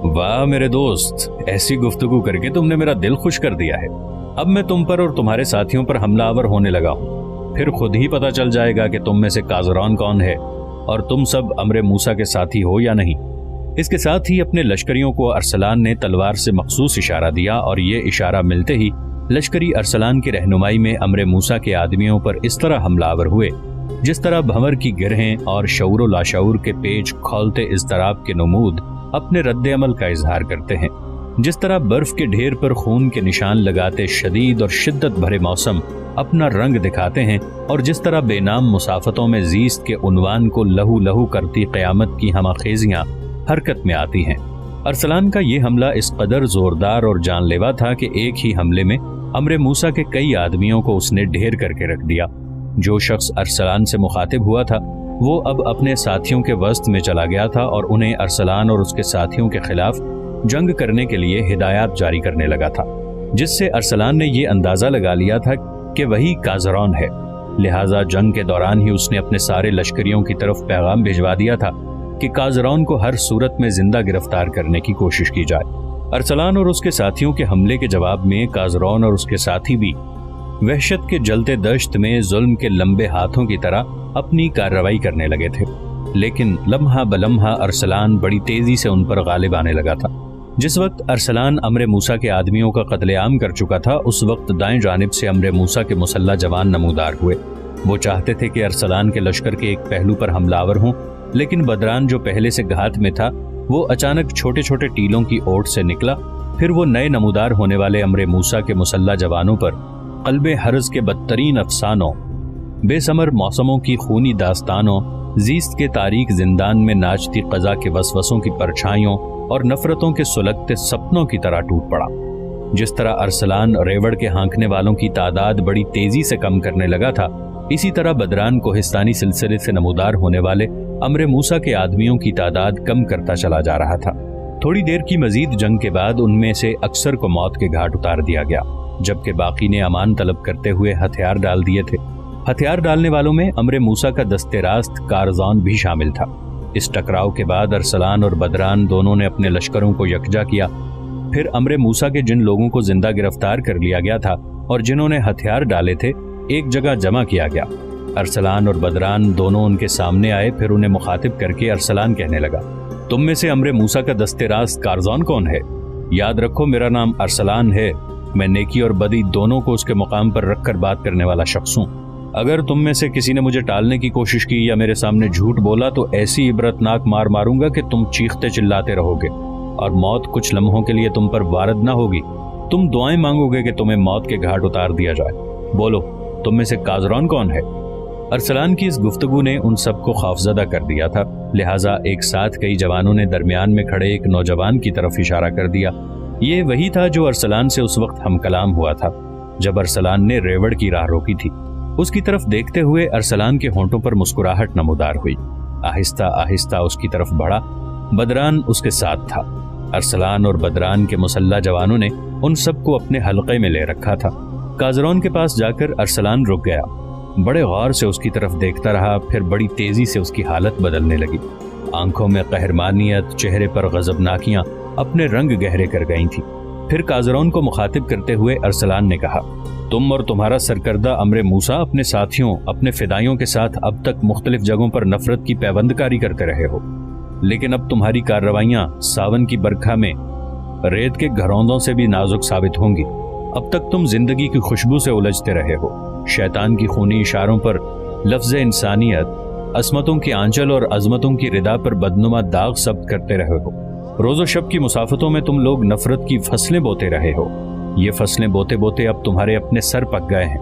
Speaker 2: वाह मेरे दोस्त, ऐसी गुफ्तगू करके तुमने मेरा दिल खुश कर दिया है। अब मैं तुम पर और तुम्हारे साथियों पर हमलावर होने लगा हूँ। फिर खुद ही पता चल जाएगा कि तुम में से काजरौन कौन है और तुम सब अमरे मूसा के साथी हो या नहीं। इसके साथ ही अपने लश्करियों को अरसलान ने तलवार से मखसूस इशारा दिया और ये इशारा मिलते ही लश्करी अरसलान की रहनुमाई में अमरे मूसा के आदमियों पर इस तरह हमलावर हुए जिस तरह भंवर की गिरहें और शऊर लाशऊर के पेच खोलते इज़्तिराब के नमूद अपने रद्द अमल का इजहार करते हैं। जिस तरह बर्फ के ढेर पर खून के निशान लगाते शदीद और शिद्दत भरे मौसम अपना रंग दिखाते हैं, और जिस तरह बेनाम मुसाफतों में जीस्त के उन्वान को लहू लहू करती क़यामत की हमाखेजियां हरकत में आती हैं। अरसलान का ये हमला इस कदर जोरदार और जानलेवा था कि एक ही हमले में अमरे मूसा के कई आदमियों को उसने ढेर करके रख दिया। जो शख्स अरसलान से मुखातिब हुआ था वो अब अपने साथियों के वस्त में चला गया था और उन्हें अरसलान और उसके साथियों के खिलाफ जंग करने के लिए हिदायत जारी करने लगा था, जिससे अरसलान ने ये अंदाजा लगा लिया था कि वही काजरौन है। लिहाजा जंग के दौरान ही उसने अपने सारे लश्करियों की तरफ पैगाम भिजवा दिया था कि काजरौन को हर सूरत में जिंदा गिरफ्तार करने की कोशिश की जाए। अरसलान और उसके साथियों के हमले के जवाब में काजरौन और उसके साथी भी वहशत के जलते दश्त में जुल्म के लंबे हाथों की तरह अपनी कार्रवाई करने लगे थे। لیکن لمحہ بلمحہ ارسلان بڑی تیزی سے ان پر غالب آنے لگا تھا۔ جس وقت ارسلان امر موسیٰ کے آدمیوں کا قتل عام کر چکا تھا، اس وقت دائیں جانب سے امر موسیٰ کے مسلح جوان نمودار ہوئے۔ وہ چاہتے تھے کہ ارسلان کے لشکر کے ایک پہلو پر حملہ آور ہوں، لیکن بدران جو پہلے سے گھات میں تھا وہ اچانک چھوٹے چھوٹے ٹیلوں کی اوٹ سے نکلا۔ پھر وہ نئے نمودار ہونے والے امر موسیٰ کے مسلح جوانوں پر قلب حرز کے بدترین افسانوں، بے ثمر موسموں کی خونی داستانوں، زیست کے تاریک زندان میں ناچتی قضا کے وسوسوں کی پرچھائیوں اور نفرتوں کے سلگتے سپنوں کی طرح ٹوٹ پڑا۔ جس طرح ارسلان ریوڑ کے ہانکنے والوں کی تعداد بڑی تیزی سے کم کرنے لگا تھا، اسی طرح بدران کوہستانی سلسلے سے نمودار ہونے والے امر موسیٰ کے آدمیوں کی تعداد کم کرتا چلا جا رہا تھا۔ تھوڑی دیر کی مزید جنگ کے بعد ان میں سے اکثر کو موت کے گھاٹ اتار دیا گیا، جبکہ باقی نے امان طلب کرتے ہوئے ہتھیار ڈال دیے تھے۔ ہتھیار ڈالنے والوں میں امر موسیٰ کا دست راست کارزان بھی شامل تھا۔ اس ٹکراؤ کے بعد ارسلان اور بدران دونوں نے اپنے لشکروں کو یکجا کیا۔ پھر امر موسیٰ کے جن لوگوں کو زندہ گرفتار کر لیا گیا تھا اور جنہوں نے ہتھیار ڈالے تھے ایک جگہ جمع کیا گیا۔ ارسلان اور بدران دونوں ان کے سامنے آئے۔ پھر انہیں مخاطب کر کے ارسلان کہنے لگا، تم میں سے امر موسیٰ کا دست راست کارزان کون ہے؟ یاد رکھو میرا نام ارسلان ہے، میں نیکی اور بدی دونوں کو اس کے مقام پر رکھ کر بات کرنے والا شخص ہوں۔ اگر تم میں سے کسی نے مجھے ٹالنے کی کوشش کی یا میرے سامنے جھوٹ بولا تو ایسی عبرتناک مار ماروں گا کہ تم چیختے چلاتے رہو گے اور موت کچھ لمحوں کے لیے تم پر وارد نہ ہوگی۔ تم دعائیں مانگو گے کہ تمہیں موت کے گھاٹ اتار دیا جائے۔ بولو، تم میں سے کازران کون ہے؟ ارسلان کی اس گفتگو نے ان سب کو خوفزدہ کر دیا تھا، لہٰذا ایک ساتھ کئی جوانوں نے درمیان میں کھڑے ایک نوجوان کی طرف اشارہ کر دیا۔ یہ وہی تھا جو ارسلان سے اس وقت ہم کلام ہوا تھا جب ارسلان نے ریوڑ کی راہ روکی تھی۔ اس کی طرف دیکھتے ہوئے ارسلان کے ہونٹوں پر مسکراہٹ نمودار ہوئی۔ آہستہ آہستہ اس کی طرف بڑھا۔ بدران اس کے ساتھ تھا۔ ارسلان اور بدران کے مسلح جوانوں نے ان سب کو اپنے حلقے میں لے رکھا تھا۔ کازرون کے پاس جا کر ارسلان رک گیا، بڑے غور سے اس کی طرف دیکھتا رہا۔ پھر بڑی تیزی سے اس کی حالت بدلنے لگی۔ آنکھوں میں قہرمانیت، چہرے پر غضبناکیاں اپنے رنگ گہرے کر گئی تھی۔ پھر کازرون کو مخاطب کرتے ہوئے ارسلان نے کہا، تم اور تمہارا سرکردہ امر موسیٰ اپنے ساتھیوں، اپنے فدائیوں کے ساتھ اب تک مختلف جگہوں پر نفرت کی پیوند کاری کرتے رہے ہو، لیکن اب تمہاری کارروائیاں ساون کی برکھا میں ریت کے گھروندوں سے بھی نازک ثابت ہوں گی۔ اب تک تم زندگی کی خوشبو سے الجھتے رہے ہو، شیطان کی خونی اشاروں پر لفظ انسانیت، عصمتوں کی آنچل اور عظمتوں کی ردا پر بدنما داغ ثبت کرتے رہے ہو۔ روز و شب کی مسافتوں میں تم لوگ نفرت کی فصلیں بوتے رہے ہو۔ یہ فصلیں بوتے بوتے اب تمہارے اپنے سر پک گئے ہیں،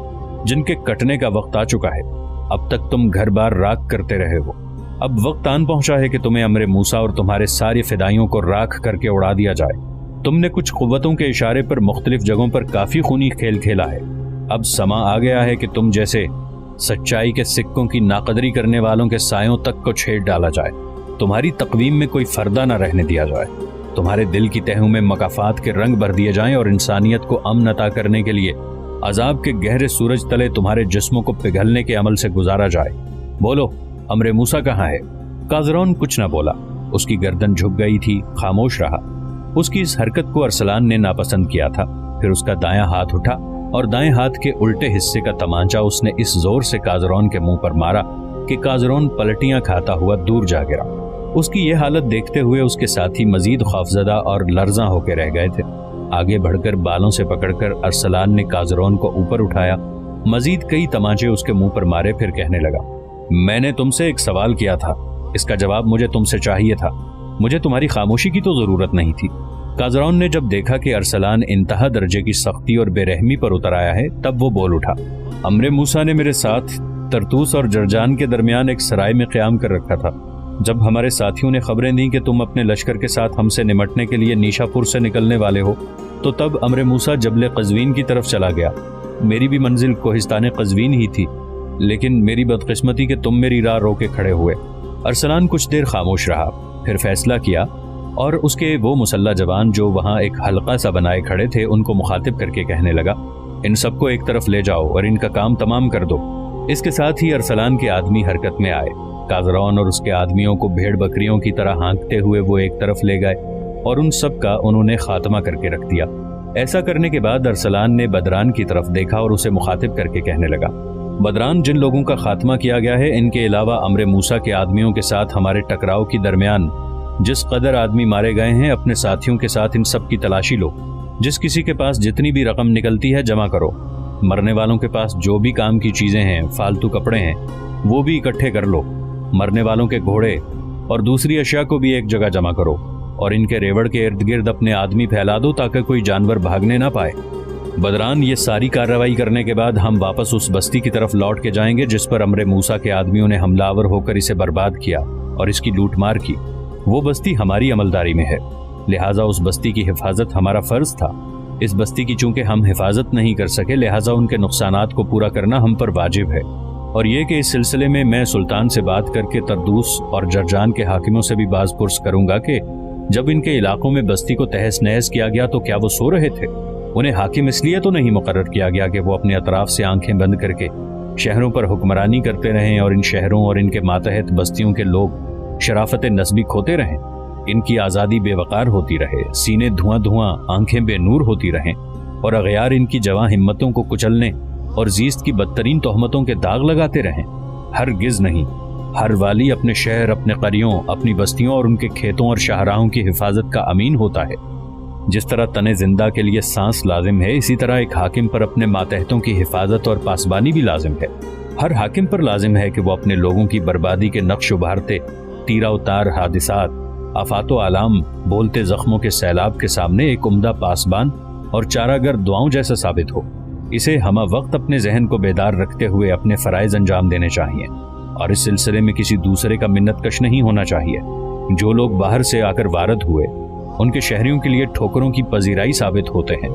Speaker 2: جن کے کٹنے کا وقت آ چکا ہے۔ اب تک تم گھر بار راکھ کرتے رہے ہو، اب وقت آن پہنچا ہے کہ تمہیں امر موسیٰ اور تمہارے سارے فدائیوں کو راکھ کر کے اڑا دیا جائے۔ تم نے کچھ قوتوں کے اشارے پر مختلف جگہوں پر کافی خونی کھیل کھیلا ہے۔ اب سما آ گیا ہے کہ تم جیسے سچائی کے سکوں کی ناقدری کرنے والوں کے سایوں تک کو چھیڑ ڈالا جائے، تمہاری تقویم میں کوئی فردہ نہ رہنے دیا جائے، تمہارے دل کی تہوں میں مکافات کے رنگ بھر دیے جائیں اور انسانیت کو امن عطا کرنے کے لیے عذاب کے گہرے سورج تلے تمہارے جسموں کو پگھلنے کے عمل سے گزارا جائے۔ بولو، امر موسیٰ کہاں ہے؟ کازرون کچھ نہ بولا، اس کی گردن جھک گئی تھی، خاموش رہا۔ اس کی اس حرکت کو ارسلان نے ناپسند کیا تھا۔ پھر اس کا دایاں ہاتھ اٹھا اور دائیں ہاتھ کے الٹے حصے کا تمانچہ اس نے اس زور سے کازرون کے منہ پر مارا کہ کازرون پلٹیاں کھاتا ہوا دور جا گرا۔ اس کی یہ حالت دیکھتے ہوئے اس کے ساتھی مزید خوفزدہ اور لرزاں ہو کے رہ گئے تھے۔ آگے بڑھ کر بالوں سے پکڑ کر ارسلان نے کازرون کو اوپر اٹھایا، مزید کئی تمانچے اس کے منہ پر مارے، پھر کہنے لگا، میں نے تم سے ایک سوال کیا تھا، اس کا جواب مجھے تم سے چاہیے تھا، مجھے تمہاری خاموشی کی تو ضرورت نہیں تھی۔ کازرون نے جب دیکھا کہ ارسلان انتہا درجے کی سختی اور بے رحمی پر اتر آیا ہے، تب وہ بول اٹھا، امر موسیٰ نے میرے ساتھ ترتوس اور جرجان کے درمیان ایک سرائے میں قیام کر رکھا تھا۔ جب ہمارے ساتھیوں نے خبریں دیں کہ تم اپنے لشکر کے ساتھ ہم سے نمٹنے کے لیے نیشا پور سے نکلنے والے ہو، تو تب امر موسیٰ جبل قزوین کی طرف چلا گیا۔ میری بھی منزل کوہستان قزوین ہی تھی، لیکن میری بدقسمتی کہ تم میری راہ رو کے کھڑے ہوئے۔ ارسلان کچھ دیر خاموش رہا، پھر فیصلہ کیا اور اس کے وہ مسلح جوان جو وہاں ایک حلقہ سا بنائے کھڑے تھے ان کو مخاطب کر کے کہنے لگا، ان سب کو ایک طرف لے جاؤ اور ان کا کام تمام کر دو۔ اس کے ساتھ ہی ارسلان کے آدمی حرکت میں آئے۔ کازرون اور اس کے آدمیوں کو بھیڑ بکریوں کی طرح ہانکتے ہوئے وہ ایک طرف لے گئے اور ان سب کا انہوں نے خاتمہ کر کے رکھ دیا۔ ایسا کرنے کے بعد ارسلان نے بدران کی طرف دیکھا اور اسے مخاطب کر کے کہنے لگا، بدران جن لوگوں کا خاتمہ کیا گیا ہے، ان کے علاوہ امر موسیٰ کے آدمیوں کے ساتھ ہمارے ٹکراؤ کے درمیان جس قدر آدمی مارے گئے ہیں، اپنے ساتھیوں کے ساتھ ان سب کی تلاشی لو۔ جس کسی کے پاس جتنی بھی رقم نکلتی ہے جمع کرو۔ مرنے والوں کے پاس جو بھی کام کی چیزیں ہیں، فالتو کپڑے ہیں، وہ بھی اکٹھے کر لو۔ مرنے والوں کے گھوڑے اور دوسری اشیاء کو بھی ایک جگہ جمع کرو، اور ان کے ریوڑ کے ارد گرد اپنے آدمی پھیلا دو تاکہ کوئی جانور بھاگنے نہ پائے۔ بدران، یہ ساری کارروائی کرنے کے بعد ہم واپس اس بستی کی طرف لوٹ کے جائیں گے جس پر امر موسیٰ کے آدمیوں نے حملہ آور ہو کر اسے برباد کیا اور اس کی لوٹ مار کی۔ وہ بستی ہماری عملداری میں ہے، لہٰذا اس بستی کی حفاظت ہمارا فرض تھا۔ اس بستی کی چونکہ ہم حفاظت نہیں کر سکے، لہٰذا ان کے نقصانات کو پورا کرنا ہم پر واجب ہے۔ اور یہ کہ اس سلسلے میں سلطان سے بات کر کے تردوس اور جرجان کے حاکموں سے بھی باز پرس کروں گا کہ جب ان کے علاقوں میں بستی کو تہس نہس کیا گیا تو کیا وہ سو رہے تھے؟ انہیں حاکم اس لیے تو نہیں مقرر کیا گیا کہ وہ اپنے اطراف سے آنکھیں بند کر کے شہروں پر حکمرانی کرتے رہیں اور ان شہروں اور ان کے ماتحت بستیوں کے لوگ شرافت نسبی کھوتے رہیں، ان کی آزادی بے وقار ہوتی رہے، سینے دھواں دھواں، آنکھیں بے نور ہوتی رہیں، اور اغیار ان کی جواں ہمتوں کو کچلنے اور زیست کی بدترین تہمتوں کے داغ لگاتے رہیں؟ ہرگز نہیں۔ ہر والی اپنے شہر، اپنے قریوں، اپنی بستیوں اور ان کے کھیتوں اور شاہراہوں کی حفاظت کا امین ہوتا ہے۔ جس طرح تن زندہ کے لیے سانس لازم ہے، اسی طرح ایک حاکم پر اپنے ماتحتوں کی حفاظت اور پاسبانی بھی لازم ہے۔ ہر حاکم پر لازم ہے کہ وہ اپنے لوگوں کی بربادی کے نقش ابھارتے تیرہ و تار حادثات، آفات و آلام، بولتے زخموں کے سیلاب کے سامنے ایک عمدہ پاسبان اور چارہ گر دعاؤں جیسا ثابت ہو۔ اسے ہمہ وقت اپنے ذہن کو بیدار رکھتے ہوئے اپنے فرائض انجام دینے چاہیے، اور اس سلسلے میں کسی دوسرے کا منت کش نہیں ہونا چاہیے۔ جو لوگ باہر سے آ کر وارد ہوئے ان کے شہریوں کے لیے ٹھوکروں کی پذیرائی ثابت ہوتے ہیں،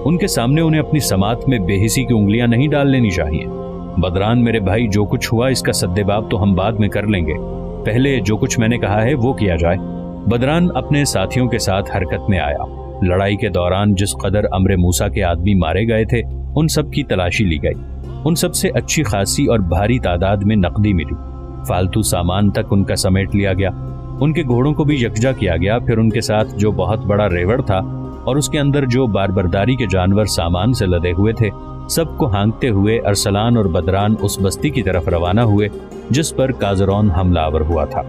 Speaker 2: ان کے سامنے انہیں اپنی سماعت میں بے حسی کی انگلیاں نہیں ڈال لینی چاہیے۔ بدران میرے بھائی، جو کچھ ہوا اس کا سدباب تو ہم بعد میں کر لیں گے، پہلے جو کچھ میں نے کہا ہے وہ کیا جائے۔ بدران اپنے ساتھیوں کے ساتھ حرکت میں آیا۔ لڑائی کے دوران جس قدر امر موسیٰ کے آدمی مارے گئے تھے ان سب کی تلاشی لی گئی۔ ان سب سے اچھی خاصی اور بھاری تعداد میں نقدی ملی، فالتو سامان تک ان کا سمیٹ لیا گیا۔ ان کے گھوڑوں کو بھی یکجا کیا گیا، پھر ان کے ساتھ جو بہت بڑا ریوڑ تھا اور اس کے اندر جو باربرداری کے جانور سامان سے لدے ہوئے تھے، سب کو ہانکتے ہوئے ارسلان اور بدران اس بستی کی طرف روانہ ہوئے جس پر کازرون حملہ آور ہوا تھا۔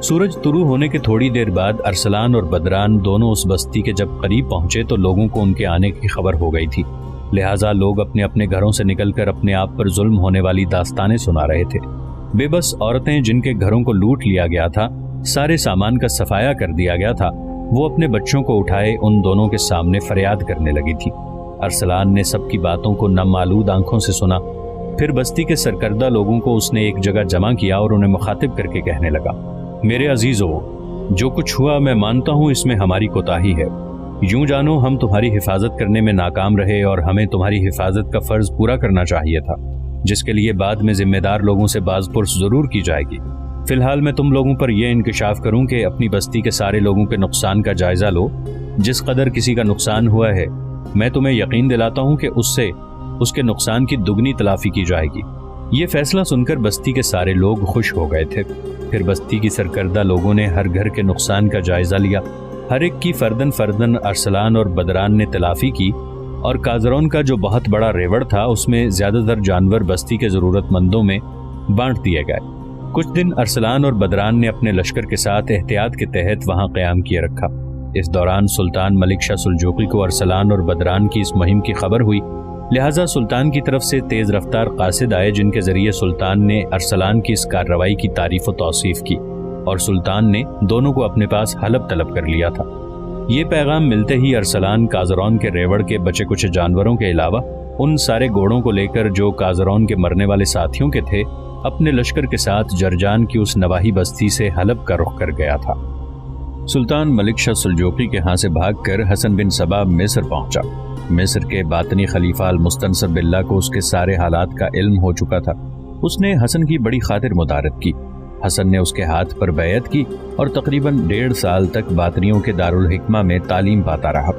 Speaker 2: سورج طلوع ہونے کے تھوڑی دیر بعد ارسلان اور بدران دونوں اس بستی کے جب قریب پہنچے تو لوگوں کو ان کے آنے کی خبر ہو گئی تھی، لہٰذا لوگ اپنے اپنے گھروں سے نکل کر اپنے آپ پر ظلم ہونے والی داستانیں سنا رہے تھے۔ بے بس عورتیں جن کے گھروں کو لوٹ لیا گیا تھا، سارے سامان کا صفایا کر دیا گیا تھا، وہ اپنے بچوں کو اٹھائے ان دونوں کے سامنے فریاد کرنے لگی تھی۔ ارسلان نے سب کی باتوں کو نم آلود آنکھوں سے سنا، پھر بستی کے سرکردہ لوگوں کو اس نے ایک جگہ جمع کیا اور انہیں مخاطب کر کے کہنے لگا، میرے عزیزو، جو کچھ ہوا میں مانتا ہوں اس میں ہماری کوتاہی ہے۔ یوں جانو ہم تمہاری حفاظت کرنے میں ناکام رہے اور ہمیں تمہاری حفاظت کا فرض پورا کرنا چاہیے تھا، جس کے لیے بعد میں ذمہ دار لوگوں سے باز پرس ضرور کی جائے گی۔ فی الحال میں تم لوگوں پر یہ انکشاف کروں کہ اپنی بستی کے سارے لوگوں کے نقصان کا جائزہ لو۔ جس قدر کسی کا نقصان ہوا ہے میں تمہیں یقین دلاتا ہوں کہ اس سے اس کے نقصان کی دگنی تلافی کی جائے گی۔ یہ فیصلہ سن کر بستی کے سارے لوگ خوش ہو گئے تھے۔ پھر بستی کی سرکردہ لوگوں نے ہر گھر کے نقصان کا جائزہ لیا، ہر ایک کی فردن فردن ارسلان اور بدران نے تلافی کی، اور کازرون کا جو بہت بڑا ریوڑ تھا اس میں زیادہ تر جانور بستی کے ضرورت مندوں میں بانٹ دیے گئے۔ کچھ دن ارسلان اور بدران نے اپنے لشکر کے ساتھ احتیاط کے تحت وہاں قیام کیے رکھا۔ اس دوران سلطان ملک شاہ سلجوقی کو ارسلان اور بدران کی اس مہم کی خبر ہوئی، لہٰذا سلطان کی طرف سے تیز رفتار قاصد آئے جن کے ذریعے سلطان نے ارسلان کی اس کارروائی کی تعریف و توصیف کی، اور سلطان نے دونوں کو اپنے پاس حلب طلب کر لیا تھا۔ یہ پیغام ملتے ہی ارسلان کازرون کے ریوڑ کے بچے کچھ جانوروں کے علاوہ ان سارے گھوڑوں کو لے کر جو کازرون کے مرنے والے ساتھیوں کے تھے اپنے لشکر کے ساتھ جرجان کی اس نواحی بستی سے حلب کا رخ کر گیا تھا۔ سلطان ملک شاہ سلجوقی کے ہاں سے بھاگ کر حسن بن صبا مصر پہنچا۔ مصر کے باطنی خلیفہ المستنصر باللہ کو اس کے سارے حالات کا علم ہو چکا تھا۔ اس نے حسن کی بڑی خاطر مدارت کی۔ حسن نے اس کے ہاتھ پر بیعت کی اور تقریباً 1.5 سال تک باطنیوں کے دارالحکمہ میں تعلیم پاتا رہا۔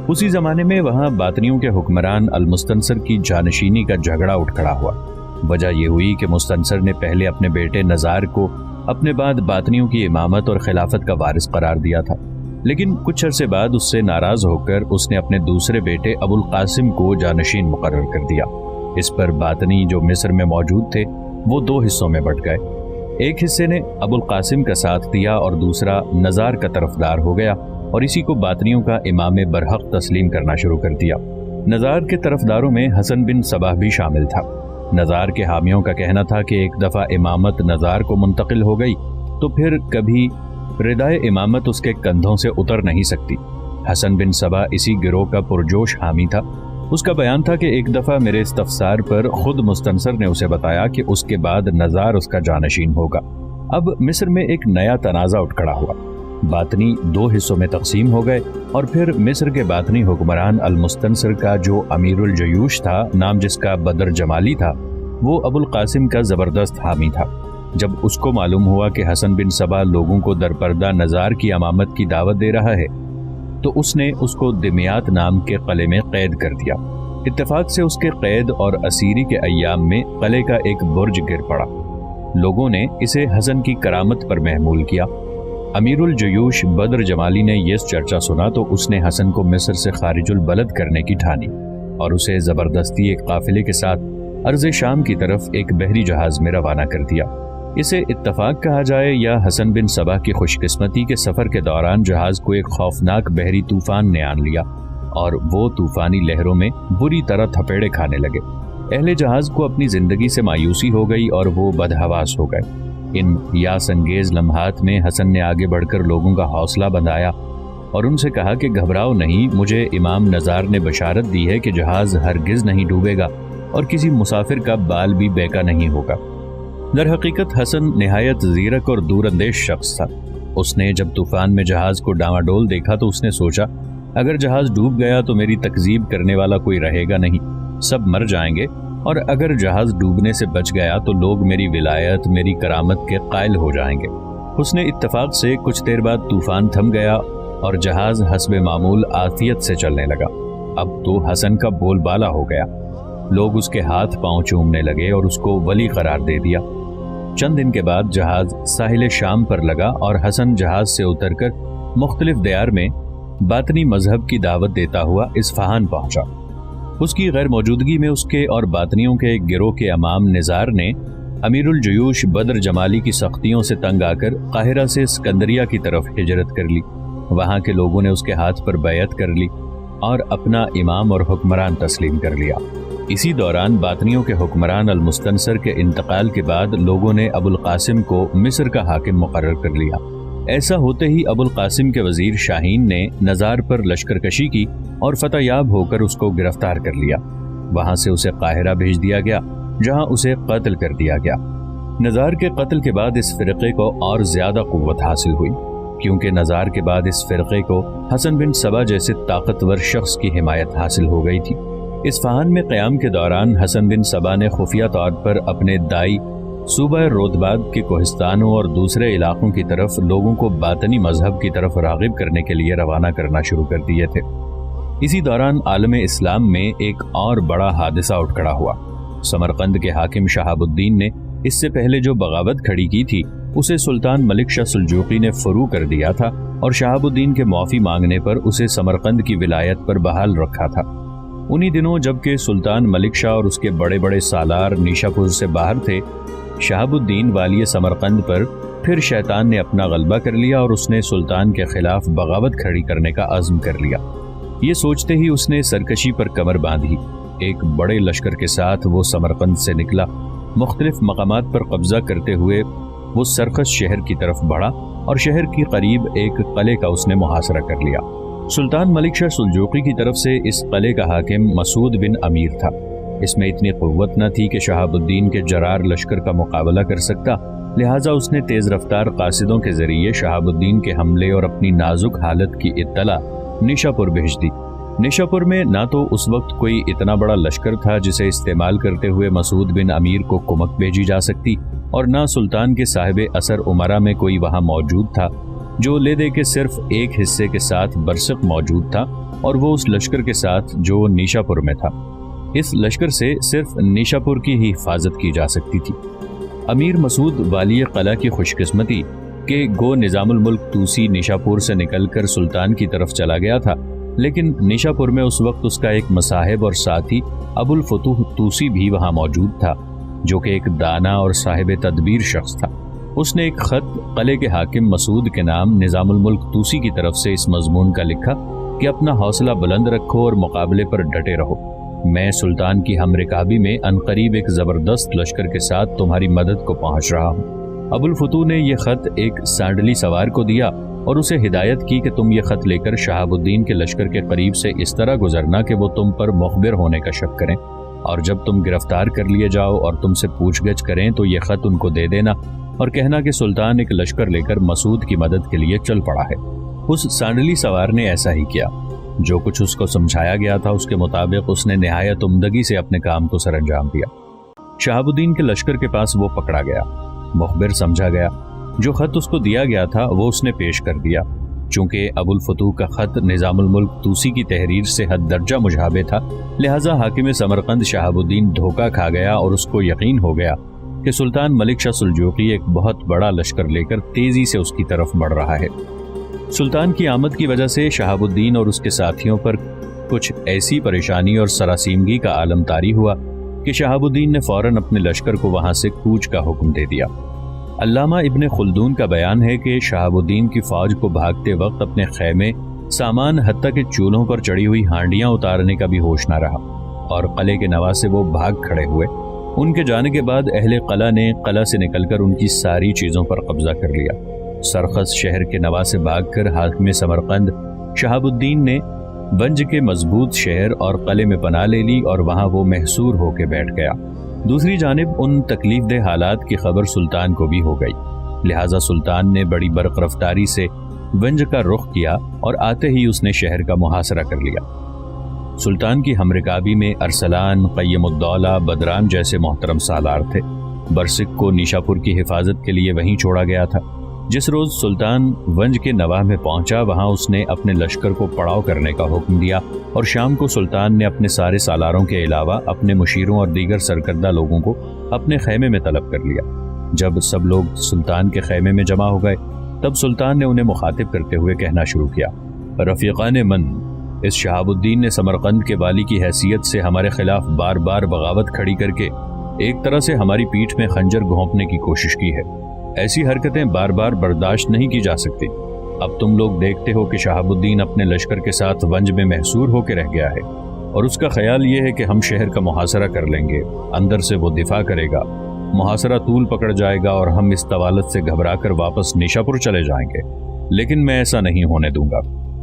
Speaker 2: اسی زمانے میں وہاں باطنیوں کے حکمران المستنصر کی جانشینی کا جھگڑا اٹھ کھڑا ہوا۔ وجہ یہ ہوئی کہ مستنصر نے پہلے اپنے بیٹے نزار کو اپنے بعد باطنیوں کی امامت اور خلافت کا وارث قرار دیا تھا، لیکن کچھ عرصے بعد اس سے ناراض ہو کر اس نے اپنے دوسرے بیٹے ابو القاسم کو جانشین مقرر کر دیا۔ इस पर बातनी जो मिस्र में मौजूद थे वो दो हिस्सों में बंट गए। एक हिस्से ने अबुल कासिम का साथ दिया और दूसरा नज़ार का तरफदार हो गया और इसी को बातनियों का इमाम बरहक तस्लीम करना शुरू कर दिया। नज़ार के तरफदारों में हसन बिन सबाह भी शामिल था। नज़ार के हामियों का कहना था कि एक दफ़ा इमामत नज़ार को मुंतकिल हो गई तो फिर कभी रिदाए इमामत उसके कंधों से उतर नहीं सकती। हसन बिन सबा इसी गिरोह का पुरजोश हामी था। उसका बयान था कि एक दफ़ा मेरे इस्तफसार पर खुद मुस्तनसर ने उसे बताया कि उसके बाद नज़ार उसका जानशीन होगा। अब मिस्र में एक नया तनाज़ा उठ खड़ा हुआ। बातनी दो हिस्सों में तकसीम हो गए और फिर मिस्र के बातनी हुक्मरान अल मुस्तनसर का जो अमीरुल जयूश था, नाम जिसका बदर जमाली था, वो अबुल कासिम का ज़बरदस्त हामी था। जब उसको मालूम हुआ कि हसन बिन सबा लोगों को दरपर्दा नज़ार की अमामत की दावत दे रहा है तो उसने उसको दिमियात नाम के क़ले में कैद कर दिया। इत्तेफाक से उसके कैद और असीरी के अय्याम में क़ले का एक बुर्ज गिर पड़ा। लोगों ने इसे हसन की करामत पर महमूल किया। अमीरुल जयूश बदर जमाली ने ये चर्चा सुना तो उसने हसन को मिस्र से खारिजुल बलद करने की ठानी और उसे ज़बरदस्ती एक काफिले के साथ अर्ज़ शाम की तरफ एक बहरी जहाज़ में रवाना कर दिया। इसे इत्तफाक कहा जाए या हसन बिन सबा की खुशकिस्मती के सफ़र के दौरान जहाज़ को एक खौफनाक बहरी तूफ़ान ने आन लिया और वो तूफ़ानी लहरों में बुरी तरह थपेड़े खाने लगे। अहले जहाज़ को अपनी ज़िंदगी से मायूसी हो गई और वो बदहवास हो गए। इन यास अंगेज़ लम्हात में हसन ने आगे बढ़कर लोगों का हौसला बंधाया और उनसे कहा कि घबराओ नहीं, मुझे इमाम नज़ार ने बशारत दी है कि जहाज़ हरगिज़ नहीं डूबेगा और किसी मुसाफिर का बाल भी बेका नहीं होगा। दर हकीकत हसन निहायत ज़ीरक और दूरंदेश शख्स था। उसने जब तूफ़ान में जहाज़ को डामाडोल देखा तो उसने सोचा, अगर जहाज़ डूब गया तो मेरी तकज़ीब करने वाला कोई रहेगा नहीं, सब मर जाएंगे, और अगर जहाज़ डूबने से बच गया तो लोग मेरी विलायत, मेरी करामत के कायल हो जाएंगे। उसने इत्तफाक से कुछ देर बाद तूफ़ान थम गया और जहाज़ हस्बे मामूल आफियत से चलने लगा। अब तो हसन का बोलबाला हो गया। लोग उसके हाथ पांव चूमने लगे और उसको वली करार दे दिया। चंद दिन के बाद जहाज़ साहिल शाम पर लगा और हसन जहाज़ से उतरकर मुख्तलिफ दयार में बातनी मजहब की दावत देता हुआ इस्फहान पहुंचा। उसकी गैर मौजूदगी में उसके और बातनियों के एक गिरोह के इमाम निज़ार ने अमीरुल जयूश बदर जमाली की सख्तियों से तंग आकर काहिरा से सिकंदरिया की तरफ हिजरत कर ली। वहाँ के लोगों ने उसके हाथ पर बैयत कर ली और अपना इमाम और हुक्मरान तस्लीम कर लिया। इसी दौरान बातनियों के हुक्मरान अल मुस्तनसर के इंतकाल के बाद लोगों ने अबुल कासिम को मिस्र का हाकिम मुकर्रर कर लिया। ऐसा होते ही अबुल कासिम के वजीर शाहीन ने नज़ार पर लश्करकशी की और फतहयाब होकर उसको गिरफ्तार कर लिया। वहाँ से उसे काहिरा भेज दिया गया, जहाँ उसे कत्ल कर दिया गया। नज़ार के कत्ल के बाद इस फ़िरक़े को और ज़्यादा क़ुव्वत हासिल हुई, क्योंकि नज़ार के बाद इस फ़िरक़े को हसन बिन सबा जैसे ताकतवर शख्स की हिमायत हासिल हो गई थी। इस्फहान में क़याम के दौरान हसन बिन सबा ने खुफिया तौर पर अपने दाई सूबा रोदबाद के कोहिस्तानों और दूसरे इलाकों की तरफ लोगों को बातनी मजहब की तरफ राग़िब करने के लिए रवाना करना शुरू कर दिए थे। इसी दौरान आलम इस्लाम में एक और बड़ा हादसा उठ खड़ा हुआ। समरकंद के हाकिम शहाबुद्दीन ने इससे पहले जो बगावत खड़ी की थी उसे सुल्तान मलिक शाह सुल्जूकी ने फरू कर दिया था और शहाबुद्दीन के माफ़ी मांगने पर उसे समरकंद की विलायत पर बहाल रखा था। उन्हीं दिनों जबकि सुल्तान मलिक शाह और उसके बड़े बड़े सालार निशापुर से बाहर थे, शहाबुद्दीन वाली समरकंद पर फिर शैतान ने अपना गलबा कर लिया और उसने सुल्तान के खिलाफ बगावत खड़ी करने का अज़्म कर लिया। ये सोचते ही उसने सरकशी पर कमर बांधी। एक बड़े लश्कर के साथ वो समरकंद से निकला। मुख्तलिफ मकामात पर कब्जा करते हुए वो सरखस शहर की तरफ बढ़ा और शहर के करीब एक किले का उसने मुहासरा कर लिया। सुल्तान मलिक शाह सुल्जूकी की तरफ से इस किले का हाकिम मसूद बिन अमीर था। इसमें इतनी क़ुव्वत न थी कि शहाबुद्दीन के जरार लश्कर का मुकाबला कर सकता, लिहाजा उसने तेज़ रफ्तार कासिदों के ज़रिए शहाबुद्दीन के हमले और अपनी नाजुक हालत की इत्तला निशापुर भेज दी। निशापुर में ना तो उस वक्त कोई इतना बड़ा लश्कर था जिसे इस्तेमाल करते हुए मसूद बिन अमीर को कुमक भेजी जा सकती, और ना सुल्तान के साहिब असर उमरा में कोई वहाँ मौजूद था जो ले दे के सिर्फ एक हिस्से के साथ बरसक मौजूद था, और वो उस लश्कर के साथ जो निशापुर में था। इस लश्कर से सिर्फ निशापुर की ही हिफाजत की जा सकती थी। अमीर मसूद वाली किला की खुशकिस्मती के गो निज़ामुल मुल्क तूसी निशापुर से निकलकर सुल्तान की तरफ चला गया था, لیکن نیشاپور میں اس وقت اس کا ایک مصاحب اور ساتھی ابو الفتوح توسی بھی وہاں موجود تھا، جو کہ ایک دانا اور صاحب تدبیر شخص تھا۔ اس نے ایک خط قلعے کے حاکم مسعود کے نام نظام الملک توسی کی طرف سے اس مضمون کا لکھا کہ اپنا حوصلہ بلند رکھو اور مقابلے پر ڈٹے رہو، میں سلطان کی ہم رکابی میں عنقریب ایک زبردست لشکر کے ساتھ تمہاری مدد کو پہنچ رہا ہوں۔ ابو الفتوح نے یہ خط ایک سانڈلی سوار کو دیا اور اسے ہدایت کی کہ تم یہ خط لے کر شہاب الدین کے لشکر کے قریب سے اس طرح گزرنا کہ وہ تم پر مخبر ہونے کا شک کریں، اور جب تم گرفتار کر لیے جاؤ اور تم سے پوچھ گچھ کریں تو یہ خط ان کو دے دینا اور کہنا کہ سلطان ایک لشکر لے کر مسعود کی مدد کے لیے چل پڑا ہے۔ اس سانڈلی سوار نے ایسا ہی کیا۔ جو کچھ اس کو سمجھایا گیا تھا اس کے مطابق اس نے نہایت عمدگی سے اپنے کام کو سر انجام دیا۔ شہاب الدین کے لشکر کے پاس وہ پکڑا گیا، مخبر سمجھا گیا۔ جو خط اس کو دیا گیا تھا وہ اس نے پیش کر دیا۔ چونکہ ابو الفتوح کا خط نظام الملک توسی کی تحریر سے حد درجہ مشابہ تھا، لہٰذا حاکم سمرقند شہاب الدین دھوکہ کھا گیا اور اس کو یقین ہو گیا کہ سلطان ملک شاہ سلجوقی ایک بہت بڑا لشکر لے کر تیزی سے اس کی طرف بڑھ رہا ہے۔ سلطان کی آمد کی وجہ سے شہاب الدین اور اس کے ساتھیوں پر کچھ ایسی پریشانی اور سراسیمگی کا عالم طاری ہوا کہ شہاب الدین نے فوراً اپنے لشکر کو وہاں سے کوچ کا حکم دے دیا۔ علامہ ابن خلدون کا بیان ہے کہ شہاب الدین کی فوج کو بھاگتے وقت اپنے خیمے، سامان، حتیٰ کہ چولہوں پر چڑھی ہوئی ہانڈیاں اتارنے کا بھی ہوش نہ رہا، اور قلعے کے نوا سے وہ بھاگ کھڑے ہوئے۔ ان کے جانے کے بعد اہل قلعہ نے قلعہ سے نکل کر ان کی ساری چیزوں پر قبضہ کر لیا۔ سرخس شہر کے نوا سے بھاگ کر حاکم سمرقند شہاب الدین نے ونج کے مضبوط شہر اور قلعے میں پناہ لے لی اور وہاں وہ محصور ہو کے بیٹھ گیا۔ دوسری جانب ان تکلیف دہ حالات کی خبر سلطان کو بھی ہو گئی، لہٰذا سلطان نے بڑی برق رفتاری سے ونج کا رخ کیا اور آتے ہی اس نے شہر کا محاصرہ کر لیا۔ سلطان کی ہمرکابی میں ارسلان، قیم الدولہ، بدران جیسے محترم سالار تھے۔ برسک کو نیشاپور کی حفاظت کے لیے وہیں چھوڑا گیا تھا۔ جس روز سلطان ونج کے نواح میں پہنچا وہاں اس نے اپنے لشکر کو پڑاؤ کرنے کا حکم دیا، اور شام کو سلطان نے اپنے سارے سالاروں کے علاوہ اپنے مشیروں اور دیگر سرکردہ لوگوں کو اپنے خیمے میں طلب کر لیا۔ جب سب لوگ سلطان کے خیمے میں جمع ہو گئے تب سلطان نے انہیں مخاطب کرتے ہوئے کہنا شروع کیا، رفیقان من، اس شہاب الدین نے سمرقند کے والی کی حیثیت سے ہمارے خلاف بار بار بغاوت کھڑی کر کے ایک طرح سے ہماری پیٹھ میں خنجر گھونپنے کی کوشش کی ہے۔ ایسی حرکتیں بار بار برداشت نہیں کی جا سکتی۔ اب تم لوگ دیکھتے ہو کہ شہاب الدین اپنے لشکر کے ساتھ ونج میں محصور ہو کے رہ گیا ہے، اور اس کا خیال یہ ہے کہ ہم شہر کا محاصرہ کر لیں گے، اندر سے وہ دفاع کرے گا، محاصرہ طول پکڑ جائے گا اور ہم اس طوالت سے گھبرا کر واپس نیشاپور چلے جائیں گے۔ لیکن میں ایسا نہیں ہونے دوں گا۔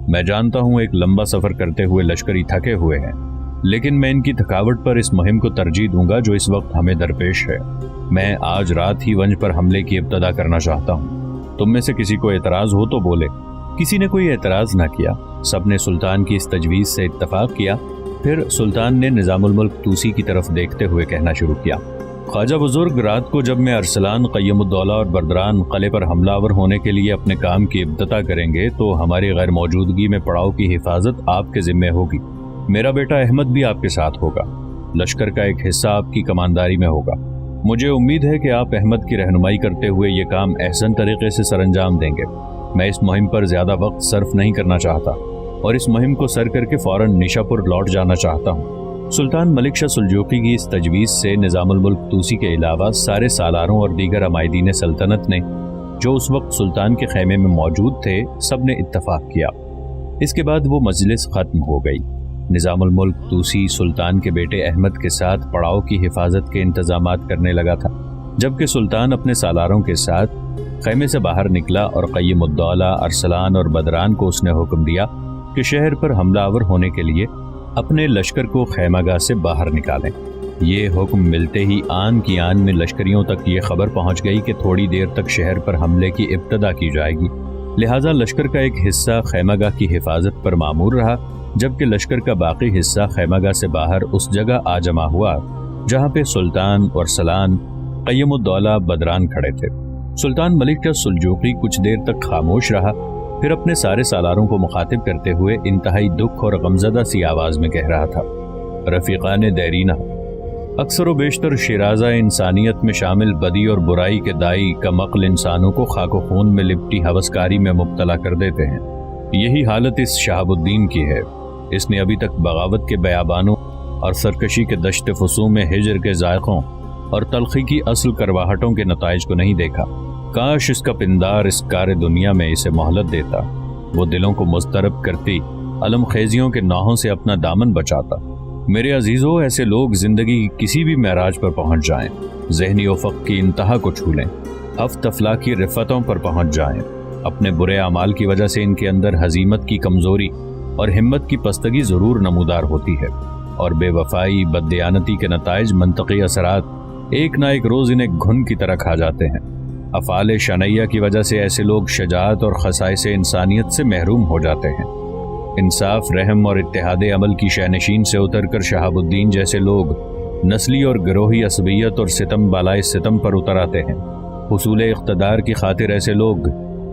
Speaker 2: میں جانتا ہوں ایک لمبا سفر کرتے ہوئے لشکری تھکے ہوئے ہیں، لیکن میں ان کی تھکاوٹ پر اس مہم کو ترجیح دوں گا جو اس وقت ہمیں درپیش ہے۔ میں آج رات ہی ونج پر حملے کی ابتدا کرنا چاہتا ہوں۔ تم میں سے کسی کو اعتراض ہو تو بولے۔ کسی نے کوئی اعتراض نہ کیا، سب نے سلطان کی اس تجویز سے اتفاق کیا۔ پھر سلطان نے نظام الملک توسی کی طرف دیکھتے ہوئے کہنا شروع کیا، خواجہ بزرگ، رات کو جب میں ارسلان، قیم الدولہ اور بدران قلعے پر حملہ آور ہونے کے لیے اپنے کام کی ابتدا کریں گے تو ہماری غیر موجودگی میں پڑاؤ کی حفاظت آپ کے ذمہ ہوگی۔ میرا بیٹا احمد بھی آپ کے ساتھ ہوگا۔ لشکر کا ایک حصہ آپ کی کمانداری میں ہوگا۔ مجھے امید ہے کہ آپ احمد کی رہنمائی کرتے ہوئے یہ کام احسن طریقے سے سر انجام دیں گے۔ میں اس مہم پر زیادہ وقت صرف نہیں کرنا چاہتا اور اس مہم کو سر کر کے فوراً نیشاپور لوٹ جانا چاہتا ہوں۔ سلطان ملک شاہ سلجوقی کی اس تجویز سے نظام الملک توسی کے علاوہ سارے سالاروں اور دیگر عمائدین سلطنت نے جو اس وقت سلطان کے خیمے میں موجود تھے سب نے اتفاق کیا۔ اس کے بعد وہ مجلس ختم ہو گئی۔ نظام الملک توسی سلطان کے بیٹے احمد کے ساتھ پڑاؤ کی حفاظت کے انتظامات کرنے لگا تھا، جبکہ سلطان اپنے سالاروں کے ساتھ خیمے سے باہر نکلا اور قیم الدولہ، ارسلان اور بدران کو اس نے حکم دیا کہ شہر پر حملہ آور ہونے کے لیے اپنے لشکر کو خیمہ گاہ سے باہر نکالیں۔ یہ حکم ملتے ہی آن کی آن میں لشکریوں تک یہ خبر پہنچ گئی کہ تھوڑی دیر تک شہر پر حملے کی ابتدا کی جائے گی، لہٰذا لشکر کا ایک حصہ خیمہ گاہ کی حفاظت پر مامور رہا، جبکہ لشکر کا باقی حصہ خیمہ گاہ سے باہر اس جگہ آ جمع ہوا جہاں پہ سلطان، ارسلان، قیم الدولہ، بدران کھڑے تھے۔ سلطان ملک شاہ سلجوقی کچھ دیر تک خاموش رہا، پھر اپنے سارے سالاروں کو مخاطب کرتے ہوئے انتہائی دکھ اور غمزدہ سی آواز میں کہہ رہا تھا، رفیقان دیرینہ، اکثر و بیشتر شیرازہ انسانیت میں شامل بدی اور برائی کے دائی کمعقل انسانوں کو خاک و خون میں لپٹی ہوسکاری میں مبتلا کر دیتے ہیں۔ یہی حالت اس شہاب الدین کی ہے۔ اس نے ابھی تک بغاوت کے بیابانوں اور سرکشی کے دشت فسوں میں ہجر کے ذائقوں اور تلخی کی اصل کرواہٹوں کے نتائج کو نہیں دیکھا۔ کاش اس کا پندار اس کار دنیا میں اسے مہلت دیتا، وہ دلوں کو مضطرب کرتی علم خیزیوں کے نوحوں سے اپنا دامن بچاتا۔ میرے عزیزو، ایسے لوگ زندگی کی کسی بھی معراج پر پہنچ جائیں، ذہنی افق کی انتہا کو چھو لیں، ہفت افلاکی رفتوں پر پہنچ جائیں، اپنے برے اعمال کی وجہ سے ان کے اندر ہزیمت کی کمزوری اور ہمت کی پستگی ضرور نمودار ہوتی ہے، اور بے وفائی، بددیانتی کے نتائج، منطقی اثرات ایک نہ ایک روز انہیں گھن کی طرح کھا جاتے ہیں۔ افعال شنیعہ کی وجہ سے ایسے لوگ شجاعت اور خصائص انسانیت سے محروم ہو جاتے ہیں۔ انصاف، رحم اور اتحاد عمل کی شہنشین سے اتر کر شہاب الدین جیسے لوگ نسلی اور گروہی عصبیت اور ستم بالائے ستم پر اتر آتے ہیں۔ حصول اقتدار کی خاطر ایسے لوگ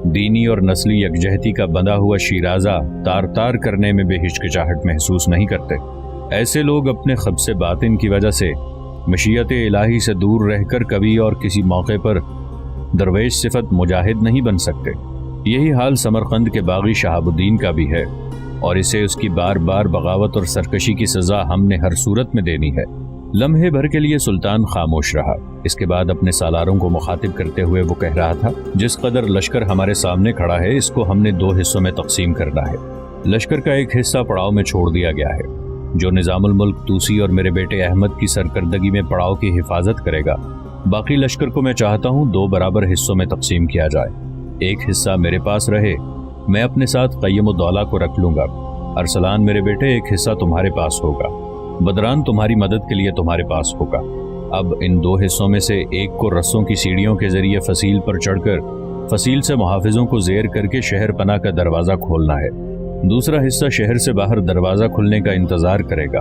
Speaker 2: دینی اور نسلی یکجہتی کا بندھا ہوا شیرازہ تار تار کرنے میں بے ہچکچاہٹ محسوس نہیں کرتے۔ ایسے لوگ اپنے خبث باطن کی وجہ سے مشیت الہی سے دور رہ کر کبھی اور کسی موقع پر درویش صفت مجاہد نہیں بن سکتے۔ یہی حال سمرقند کے باغی شہاب الدین کا بھی ہے، اور اسے اس کی بار بار بغاوت اور سرکشی کی سزا ہم نے ہر صورت میں دینی ہے۔ لمحے بھر کے لیے سلطان خاموش رہا۔ اس کے بعد اپنے سالاروں کو مخاطب کرتے ہوئے وہ کہہ رہا تھا، جس قدر لشکر ہمارے سامنے کھڑا ہے اس کو ہم نے 2 حصوں میں تقسیم کرنا ہے۔ لشکر کا ایک حصہ پڑاؤ میں چھوڑ دیا گیا ہے، جو نظام الملک توسی اور میرے بیٹے احمد کی سرکردگی میں پڑاؤ کی حفاظت کرے گا۔ باقی لشکر کو میں چاہتا ہوں 2 برابر حصوں میں تقسیم کیا جائے۔ ایک حصہ میرے پاس رہے، میں اپنے ساتھ قیم الدولہ کو رکھ لوں گا۔ ارسلان میرے بیٹے، ایک حصہ تمہارے پاس ہوگا۔ بدران تمہاری مدد کے لیے تمہارے پاس ہوگا۔ اب ان 2 حصوں میں سے ایک کو رسوں کی سیڑھیوں کے ذریعے فصیل پر چڑھ کر فصیل سے محافظوں کو زیر کر کے شہر پناہ کا دروازہ کھولنا ہے۔ دوسرا حصہ شہر سے باہر دروازہ کھلنے کا انتظار کرے گا۔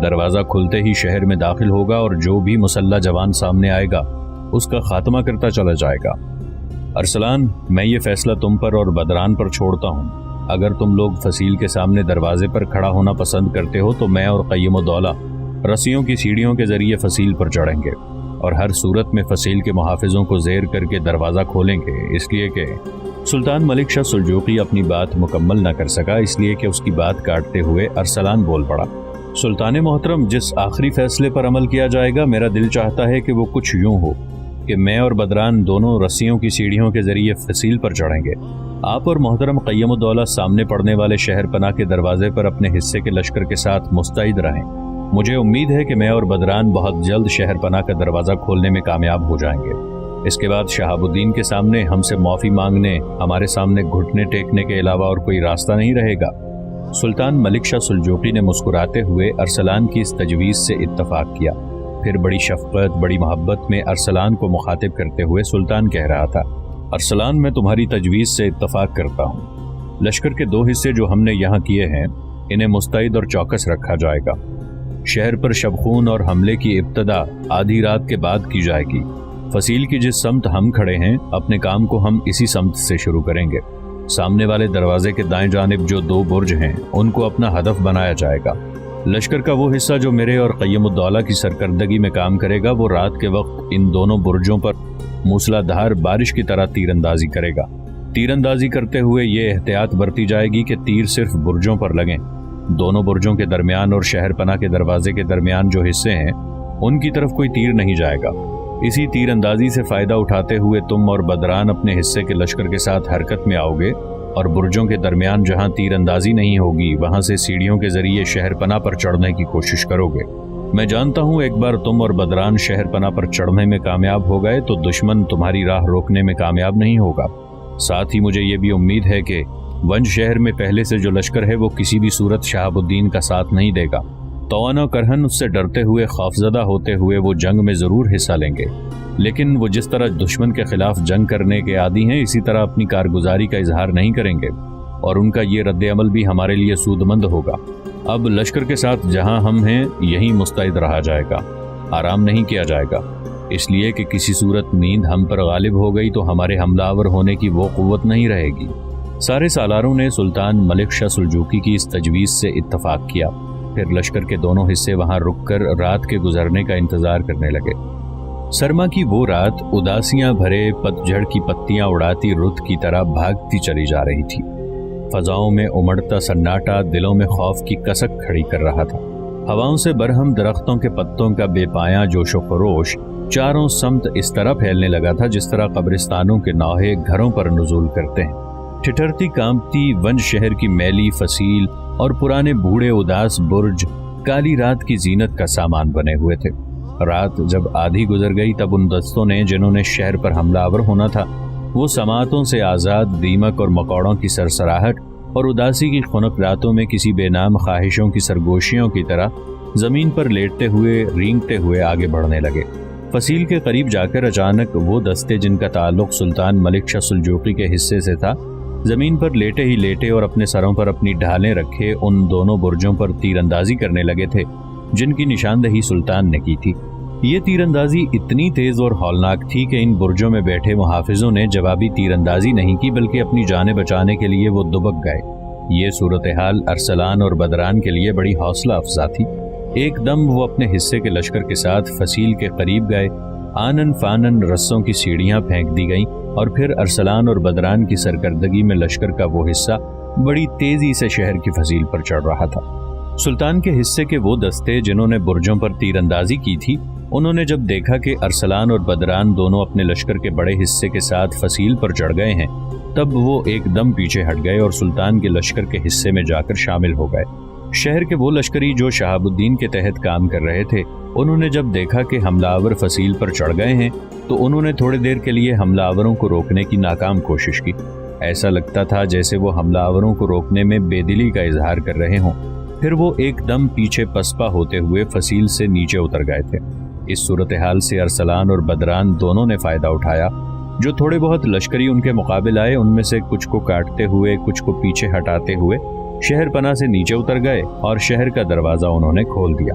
Speaker 2: دروازہ کھلتے ہی شہر میں داخل ہوگا اور جو بھی مسلح جوان سامنے آئے گا اس کا خاتمہ کرتا چلا جائے گا۔ ارسلان، میں یہ فیصلہ تم پر اور بدران پر چھوڑتا ہوں۔ اگر تم لوگ فصیل کے سامنے دروازے پر کھڑا ہونا پسند کرتے ہو تو میں اور قیم الدولہ رسیوں کی سیڑھیوں کے ذریعے فصیل پر چڑھیں گے، اور ہر صورت میں فصیل کے محافظوں کو زیر کر کے دروازہ کھولیں گے، اس لیے کہ سلطان ملک شاہ سلجوقی اپنی بات مکمل نہ کر سکا، اس لیے کہ اس کی بات کاٹتے ہوئے ارسلان بول پڑا۔ سلطان محترم، جس آخری فیصلے پر عمل کیا جائے گا میرا دل چاہتا ہے کہ وہ کچھ یوں ہو کہ میں اور بدران دونوں رسیوں کی سیڑھیوں کے ذریعے فصیل پر چڑھیں گے۔ آپ اور محترم قیم الدولہ سامنے پڑنے والے شہر پناہ کے دروازے پر اپنے حصے کے لشکر کے ساتھ مستعد رہیں۔ مجھے امید ہے کہ میں اور بدران بہت جلد شہر پناہ کا دروازہ کھولنے میں کامیاب ہو جائیں گے۔ اس کے بعد شہاب الدین کے سامنے ہم سے معافی مانگنے، ہمارے سامنے گھٹنے ٹیکنے کے علاوہ اور کوئی راستہ نہیں رہے گا۔ سلطان ملک شاہ سلجوقی نے مسکراتے ہوئے ارسلان کی اس تجویز سے اتفاق کیا۔ پھر بڑی شفقت، بڑی محبت میں ارسلان کو مخاطب کرتے ہوئے سلطان کہہ رہا تھا، ارسلان، میں تمہاری تجویز سے اتفاق کرتا ہوں۔ لشکر کے 2 حصے جو ہم نے یہاں کیے ہیں انہیں مستعد اور چوکس رکھا جائے گا۔ شہر پر شبخون اور حملے کی ابتدا آدھی رات کے بعد کی جائے گی۔ فصیل کی جس سمت ہم کھڑے ہیں اپنے کام کو ہم اسی سمت سے شروع کریں گے۔ سامنے والے دروازے کے دائیں جانب جو 2 برج ہیں ان کو اپنا ہدف بنایا جائے گا۔ لشکر کا وہ حصہ جو میرے اور قیم الدولہ کی سرکردگی میں کام کرے گا وہ رات کے وقت ان دونوں برجوں پر موسلا دھار بارش کی طرح تیر اندازی کرے گا۔ تیر اندازی کرتے ہوئے یہ احتیاط برتی جائے گی کہ تیر صرف برجوں پر لگیں۔ دونوں برجوں کے درمیان اور شہر پناہ کے دروازے کے درمیان جو حصے ہیں ان کی طرف کوئی تیر نہیں جائے گا۔ اسی تیر اندازی سے فائدہ اٹھاتے ہوئے تم اور بدران اپنے حصے کے لشکر کے ساتھ حرکت میں آؤ گے، اور برجوں کے درمیان جہاں تیر اندازی نہیں ہوگی وہاں سے سیڑھیوں کے ذریعے شہر پناہ پر چڑھنے کی کوشش کرو گے۔ میں جانتا ہوں ایک بار تم اور بدران شہر پناہ پر چڑھنے میں کامیاب ہو گئے تو دشمن تمہاری راہ روکنے میں کامیاب نہیں ہوگا۔ ساتھ ہی مجھے یہ بھی امید ہے کہ ونج شہر میں پہلے سے جو لشکر ہے وہ کسی بھی صورت شہاب الدین کا ساتھ نہیں دے گا۔ توان و کرہن اس سے ڈرتے ہوئے، خوفزدہ ہوتے ہوئے وہ جنگ میں ضرور حصہ لیں گے، لیکن وہ جس طرح دشمن کے خلاف جنگ کرنے کے عادی ہیں اسی طرح اپنی کارگزاری کا اظہار نہیں کریں گے، اور ان کا یہ رد عمل بھی ہمارے لیے سود مند ہوگا۔ اب لشکر کے ساتھ جہاں ہم ہیں یہیں مستعد رہا جائے گا، آرام نہیں کیا جائے گا، اس لیے کہ کسی صورت نیند ہم پر غالب ہو گئی تو ہمارے حملہ آور ہونے کی وہ قوت نہیں رہے گی۔ سارے سالاروں نے سلطان ملک شاہ سلجوقی کی اس تجویز سے اتفاق کیا۔ پھر لشکر کے دونوں حصے وہاں رک کر رات کے گزرنے کا انتظار کرنے لگے۔ سرما کی وہ رات اداسیاں بھرے پت جھڑ کی پتیاں اڑاتی رت کی طرح بھاگتی چلی جا رہی تھی۔ فضاؤں میں امڑتا سناٹا دلوں میں خوف کی کسک کھڑی کر رہا تھا۔ ہواؤں سے برہم درختوں کے پتوں کا بے پایاں جوش و خروش چاروں سمت اس طرح پھیلنے لگا تھا جس طرح قبرستانوں کے نوحے گھروں پر نزول کرتے ہیں۔ ٹھٹھرتی کانپتی ونج شہر کی میلی فصیل اور پرانے بوڑھے اداس برج کالی رات کی زینت کا سامان بنے ہوئے تھے۔ رات جب آدھی گزر گئی تب ان دستوں نے جنہوں نے شہر پر حملہ آور ہونا تھا وہ سماعتوں سے آزاد دیمک اور مکوڑوں کی سرسراہٹ اور اداسی کی خنک راتوں میں کسی بے نام خواہشوں کی سرگوشیوں کی طرح زمین پر لیٹتے ہوئے رینگتے ہوئے آگے بڑھنے لگے۔ فصیل کے قریب جا کر اچانک وہ دستے جن کا تعلق سلطان ملک شاہ سلجوقی کے حصے سے تھا زمین پر لیٹے ہی لیٹے اور اپنے سروں پر اپنی ڈھالیں رکھے ان دونوں برجوں پر تیر اندازی کرنے لگے تھے جن کی نشاندہی سلطان نے کی تھی۔ یہ تیر اندازی اتنی تیز اور ہولناک تھی کہ ان برجوں میں بیٹھے محافظوں نے جوابی تیر اندازی نہیں کی بلکہ اپنی جانیں بچانے کے لیے وہ دبک گئے۔ یہ صورتحال ارسلان اور بدران کے لیے بڑی حوصلہ افزا تھی۔ ایک دم وہ اپنے حصے کے لشکر کے ساتھ فصیل کے قریب گئے۔ آنن فانن رسوں کی سیڑھیاں پھینک دی گئیں اور پھر ارسلان اور بدران کی سرکردگی میں لشکر کا وہ حصہ بڑی تیزی سے شہر کی فصیل پر چڑھ رہا تھا۔ سلطان کے حصے کے وہ دستے جنہوں نے برجوں پر تیر اندازی کی تھی انہوں نے جب دیکھا کہ ارسلان اور بدران دونوں اپنے لشکر کے بڑے حصے کے ساتھ فصیل پر چڑھ گئے ہیں تب وہ ایک دم پیچھے ہٹ گئے اور سلطان کے لشکر کے حصے میں جا کر شامل ہو گئے۔ شہر کے وہ لشکری جو شہاب الدین کے تحت کام کر رہے تھے انہوں نے جب دیکھا کہ حملہ آور فصیل پر چڑھ گئے ہیں تو انہوں نے تھوڑی دیر کے لیے حملہ آوروں کو روکنے کی ناکام کوشش کی۔ ایسا لگتا تھا جیسے وہ حملہ آوروں کو روکنے میں بے دلی کا اظہار کر رہے ہوں۔ پھر وہ ایک دم پیچھے پسپا ہوتے ہوئے فصیل سے نیچے اتر گئے تھے۔ اس صورتحال سے ارسلان اور بدران دونوں نے فائدہ اٹھایا۔ جو تھوڑے بہت لشکری ان کے مقابل آئے ان میں سے کچھ کو کاٹتے ہوئے کچھ کو پیچھے ہٹاتے ہوئے شہر پناہ سے نیچے اتر گئے اور شہر کا دروازہ انہوں نے کھول دیا۔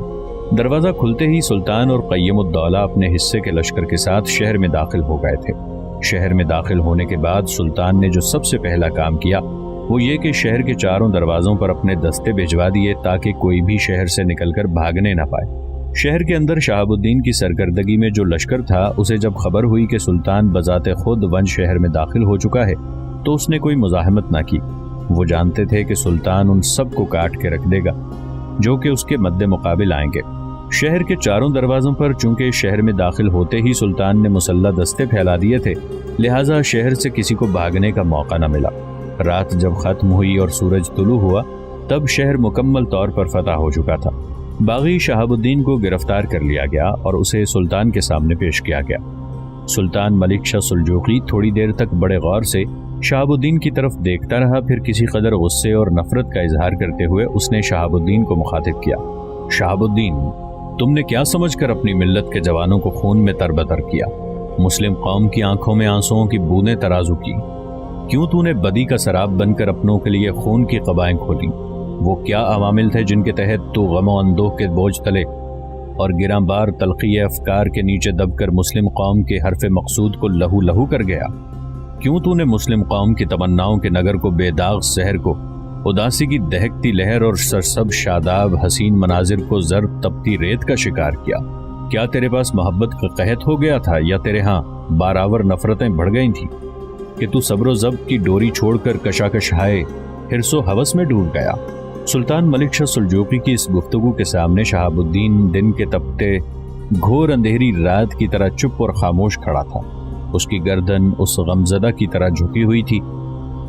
Speaker 2: دروازہ کھلتے ہی سلطان اور قیم الدولہ اپنے حصے کے لشکر کے ساتھ شہر میں داخل ہو گئے تھے۔ شہر میں داخل ہونے کے بعد سلطان نے جو سب سے پہلا کام کیا وہ یہ کہ شہر کے چاروں دروازوں پر اپنے دستے بھجوا دیے تاکہ کوئی بھی شہر سے نکل کر بھاگنے نہ پائے۔ شہر کے اندر شہاب الدین کی سرکردگی میں جو لشکر تھا اسے جب خبر ہوئی کہ سلطان بذات خود ونج شہر میں داخل ہو چکا ہے تو اس نے کوئی مزاحمت نہ کی۔ وہ جانتے تھے کہ سلطان ان سب کو کاٹ کے رکھ دے گا جو کہ اس کے مد مقابل آئیں گے۔ شہر کے چاروں دروازوں پر چونکہ شہر میں داخل ہوتے ہی سلطان نے مسلح دستے پھیلا دیے تھے لہٰذا شہر سے کسی کو بھاگنے کا موقع نہ ملا۔ رات جب ختم ہوئی اور سورج طلوع ہوا تب شہر مکمل طور پر فتح ہو چکا تھا۔ باغی شہاب الدین کو گرفتار کر لیا گیا اور اسے سلطان کے سامنے پیش کیا گیا۔ سلطان ملک شاہ سلجوقی تھوڑی دیر تک بڑے غور سے شہاب الدین کی طرف دیکھتا رہا، پھر کسی قدر غصے اور نفرت کا اظہار کرتے ہوئے اس نے شہاب الدین کو مخاطب کیا۔ شہاب الدین، تم نے کیا سمجھ کر اپنی ملت کے جوانوں کو خون میں تربتر کیا؟ مسلم قوم کی آنکھوں میں آنسوؤں کی بوندیں ترازو کی۔ کیوں تو نے بدی کا سراب بن کر اپنوں کے لیے خون کی قبائیں کھولیں؟ وہ کیا عوامل تھے جن کے تحت تو غم و اندوہ کے بوجھ تلے اور گراں بار تلخی افکار کے نیچے دب کر مسلم قوم کے حرف مقصود کو لہو لہو کر گیا؟ کیوں تو نے مسلم قوم کی تمناؤں کے نگر کو بے داغ شہر کو، اداسی کی دہکتی لہر اور سرسب شاداب حسین مناظر کو زرد تپتی ریت کا شکار کیا؟ کیا تیرے پاس محبت کا قحط ہو گیا تھا یا تیرے ہاں باراور نفرتیں بڑھ گئی تھیں کہ تو صبر و ضبط کی ڈوری چھوڑ کر کشاکش ہائے حرص و ہوس میں ڈوب گیا؟ سلطان ملک شاہ سلجوقی کی اس گفتگو کے سامنے شہاب الدین دن کے تپتے گھور اندھیری رات کی طرح چپ اور خاموش کھڑا تھا۔ اس کی گردن اس غمزدہ کی طرح جھکی ہوئی تھی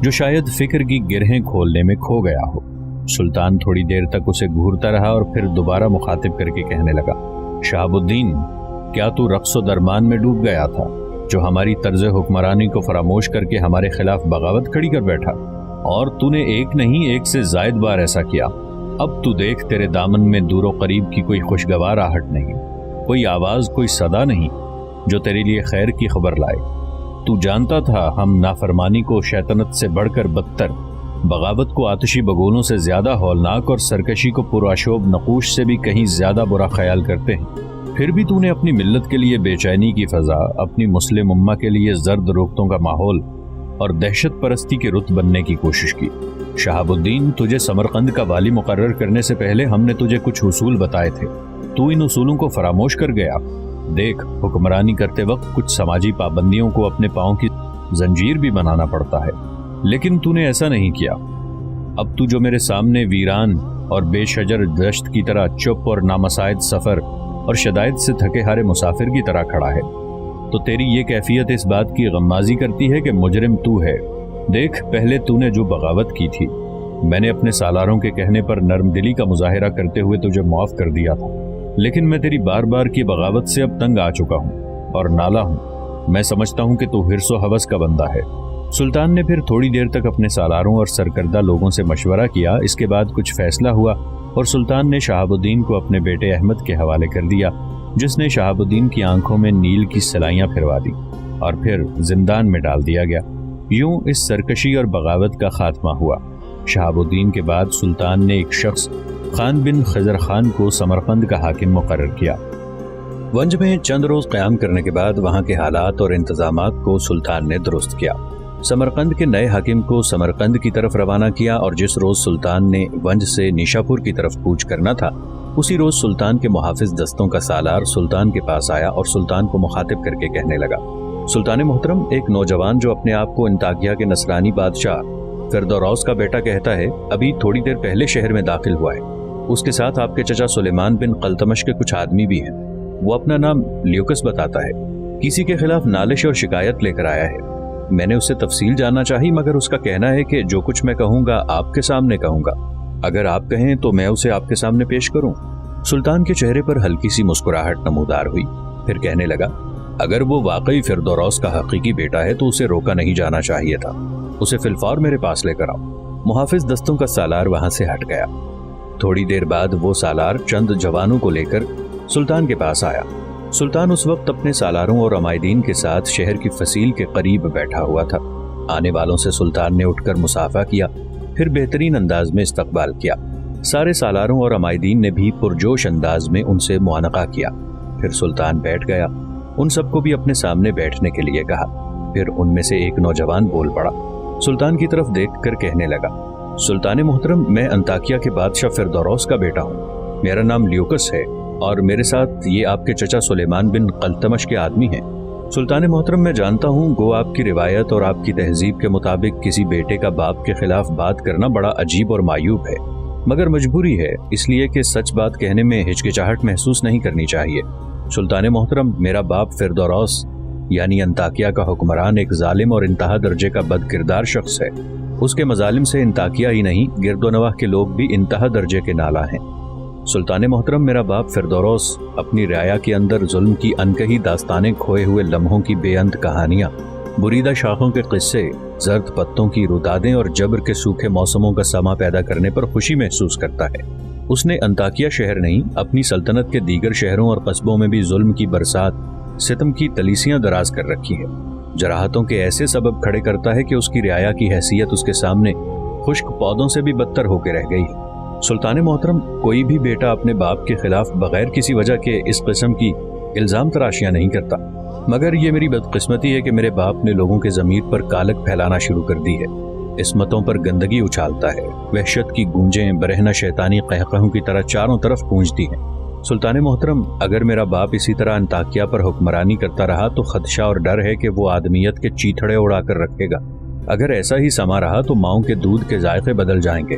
Speaker 2: جو شاید فکر کی گرہیں کھولنے میں کھو گیا ہو۔ سلطان تھوڑی دیر تک اسے گھورتا رہا اور پھر دوبارہ مخاطب کر کے کہنے لگا، شہاب الدین، کیا تو رقص و درمان میں ڈوب گیا تھا جو ہماری طرز حکمرانی کو فراموش کر کے ہمارے خلاف بغاوت کھڑی کر بیٹھا؟ اور تو نے ایک نہیں ایک سے زائد بار ایسا کیا۔ اب تو دیکھ تیرے دامن میں دور و قریب کی کوئی خوشگوار آہٹ نہیں، کوئی آواز، کوئی صدا نہیں جو تیرے لیے خیر کی خبر لائے۔ تو جانتا تھا ہم نافرمانی کو شیطنت سے بڑھ کر بدتر، بغاوت کو آتشی بگولوں سے زیادہ ہولناک اور سرکشی کو پرآشوب نقوش سے بھی کہیں زیادہ برا خیال کرتے ہیں۔ پھر بھی تو نے اپنی ملت کے لیے بے چینی کی فضا، اپنی مسلم امہ کے لیے زرد روکتوں کا ماحول اور دہشت پرستی کے رت بننے کی کوشش کی۔ شہاب الدین، تجھے سمرقند کا والی مقرر کرنے سے پہلے ہم نے تجھے کچھ اصول بتائے تھے، تو ان اصولوں کو فراموش کر گیا۔ دیکھ، حکمرانی کرتے وقت کچھ سماجی پابندیوں کو اپنے پاؤں کی زنجیر بھی بنانا پڑتا ہے، لیکن تو نے ایسا نہیں کیا۔ अब तू जो मेरे सामने वीरान और बेशजर दश्त की तरह चुप और नामसायद सफ़र और शदायद से थके हारे मुसाफिर की तरह खड़ा है, तो तेरी ये कैफियत इस बात की गम्माजी करती है कि मुजरिम तू है। देख, पहले तूने जो बगावत की थी, मैंने अपने सालारों के कहने पर नरम दिली का मुजाहिरा करते हुए तुझे माफ़ कर दिया था, लेकिन मैं तेरी बार बार की बगावत से अब तंग आ चुका हूँ और नाला हूँ। मैं समझता हूँ कि तू हिर्स व हवस का बंदा है। सुल्तान ने फिर थोड़ी देर तक अपने सालारों और सरकर्दा लोगों से मशवरा किया। इसके बाद कुछ फैसला हुआ और सुल्तान ने शहाबुद्दीन को अपने बेटे अहमद के हवाले कर दिया, जिसने शहाबुद्दीन की आंखों में नील की सलाइयाँ फिरवा दी और फिर जिंदान में डाल दिया गया। यूं इस सरकशी और बगावत का खात्मा हुआ। शहाबुद्दीन के बाद सुल्तान ने एक शख्स खान बिन खजर खान को समरकंद का हाकिम मुकर्रर किया। वंज में चंद रोज क़याम करने के बाद वहाँ के हालात और इंतजामात को सुल्तान ने दुरुस्त किया। समरकंद के नए हाकिम को समरकंद की तरफ रवाना किया और जिस रोज सुल्तान ने वंज से निशापुर की तरफ कूच करना था, उसी रोज सुल्तान के मुहाफिज दस्तों का सालार सुल्तान के पास आया और सुल्तान को मुखातिब करके कहने लगा, सुल्तान मोहतरम, एक नौजवान जो अपने आप को अंताकिया के नसरानी बादशाह फिरदौस का बेटा कहता है, अभी थोड़ी देर पहले शहर में दाखिल हुआ है। उसके साथ आपके चचा सुलेमान बिन कल्तमश के कुछ आदमी भी हैं। वो अपना नाम ल्यूकस बताता है, किसी के खिलाफ नालिश और शिकायत लेकर आया है। मैंने उससे तफसील जानना चाही, मगर उसका कहना है कि जो कुछ मैं कहूँगा आपके सामने कहूँगा। अगर आप कहें तो मैं उसे आपके सामने पेश करूँ। सुल्तान के चेहरे पर हल्की सी मुस्कुराहट नमूदार हुई। फिर कहने लगा, अगर वो वाकई फिरदौस का हकीकी बेटा है तो उसे रोका नहीं जाना चाहिए था। उसे फिलफौर मेरे पास लेकर आओ। मुहाफिज दस्तों का सालार वहां से हट गया। थोड़ी देर बाद वो सालार चंद जवानों को लेकर सुल्तान के पास आया। सुल्तान उस वक्त अपने सालारों और अमायदीन के साथ शहर की फसील के करीब बैठा हुआ था। आने वालों से सुल्तान ने उठकर मुसाफा किया, फिर बेहतरीन अंदाज में इस्तकबाल किया। सारे सालारों और अमायदीन ने भी पुरजोश अंदाज में उनसे मुआनका किया। फिर सुल्तान बैठ गया। उन सबको भी अपने सामने बैठने के लिए कहा। फिर उनमें से एक नौजवान बोल पड़ा। सुल्तान की तरफ देखकर कहने लगा, सुल्तान मोहतरम, मैं अंताकिया के बादशाह फिरदौस का बेटा हूँ। मेरा नाम ल्यूकस है और मेरे साथ ये आपके चचा सुलेमान बिन कल्तमश के आदमी हैं। सुल्तान मोहतरम, मैं जानता हूँ गो आपकी रिवायत और आपकी तहजीब के मुताबिक किसी बेटे का बाप के खिलाफ बात करना बड़ा अजीब और मायूब है, मगर मजबूरी है, इसलिए कि सच बात कहने में हिचकिचाहट महसूस नहीं करनी चाहिए। सुल्तान मोहतरम, मेरा बाप फिरदौस यानी अंताकिया का हुक्मरान एक जालिम और इंतहा दर्जे का बदकिरदार शख्स है। उसके मजालिम से इंताकिया ही नहीं, गिरदोनवाह के लोग भी इंतहा दर्जे के नाला हैं। सुल्तान मोहतरम, मेरा बाप फिरदौस अपनी राया के अंदर जुल्म की अनकही दास्तानें, खोए हुए लम्हों की बेअंत कहानियाँ, बुरीदा शाखों के किस्से, जर्द पत्तों की रुदादें और जबर के सूखे मौसमों का समा पैदा करने पर खुशी महसूस करता है। उसने अंताकिया शहर नहीं, अपनी सल्तनत के दीगर शहरों और कस्बों में भी जुल्म की बरसात, सितम की तलीसियां दराज कर रखी है। जराहतों के ऐसे सबब खड़े करता है कि उसकी रियाया की हैसियत उसके सामने खुश्क पौधों से भी बदतर होकर रह गई है। सुल्तान मोहतरम, कोई भी बेटा अपने बाप के खिलाफ बगैर किसी वजह के इस किस्म की इल्जाम तराशियां नहीं करता, मगर ये मेरी बदकिस्मती है कि मेरे बाप ने लोगों के ज़मीर पर कालक फैलाना शुरू कर दी है। इस्मतों पर गंदगी उछालता है। वहशत की गूंजें बरहना शैतानी कहकहों की तरह चारों तरफ गूंजती हैं। सुल्तान मोहतरम, अगर मेरा बाप इसी तरह अंताकिया पर हुक्मरानी करता रहा तो खदशा और डर है कि वो आदमियत के चीथड़े उड़ाकर रखेगा। अगर ऐसा ही समा रहा तो माओं के दूध के जायके बदल जाएंगे,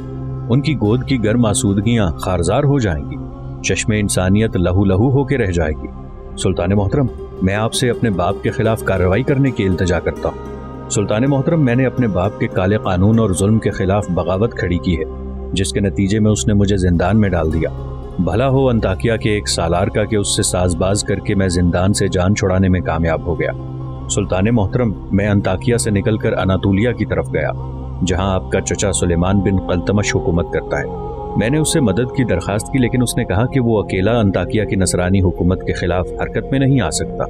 Speaker 2: उनकी गोद की गर्म आसूदगियां खारजार हो जाएंगी, चश्मे इंसानियत लहू लहू होकर रह जाएगी। सुल्तान मोहतरम, मैं आपसे अपने बाप के खिलाफ कार्रवाई करने की इल्तिजा करता हूँ। सुल्तान मोहतरम, मैंने अपने बाप के काले कानून और जुल्म के खिलाफ बगावत खड़ी की है, जिसके नतीजे में उसने मुझे जिंदान में डाल दिया। भला हो अंताकिया के एक सालार का कि उससे साजबाज करके मैं जिंदान से जान छुड़ाने में कामयाब हो गया। सुल्तान मोहतरम, मैं अंताकिया से निकलकर अनातोलिया की तरफ गया, जहां आपका चचा सुलेमान बिन कल्तमश हुकूमत करता है। मैंने उससे मदद की दरखास्त की, लेकिन उसने कहा कि वो अकेला अंताकिया की नसरानी हुकूमत के खिलाफ हरकत में नहीं आ सकता,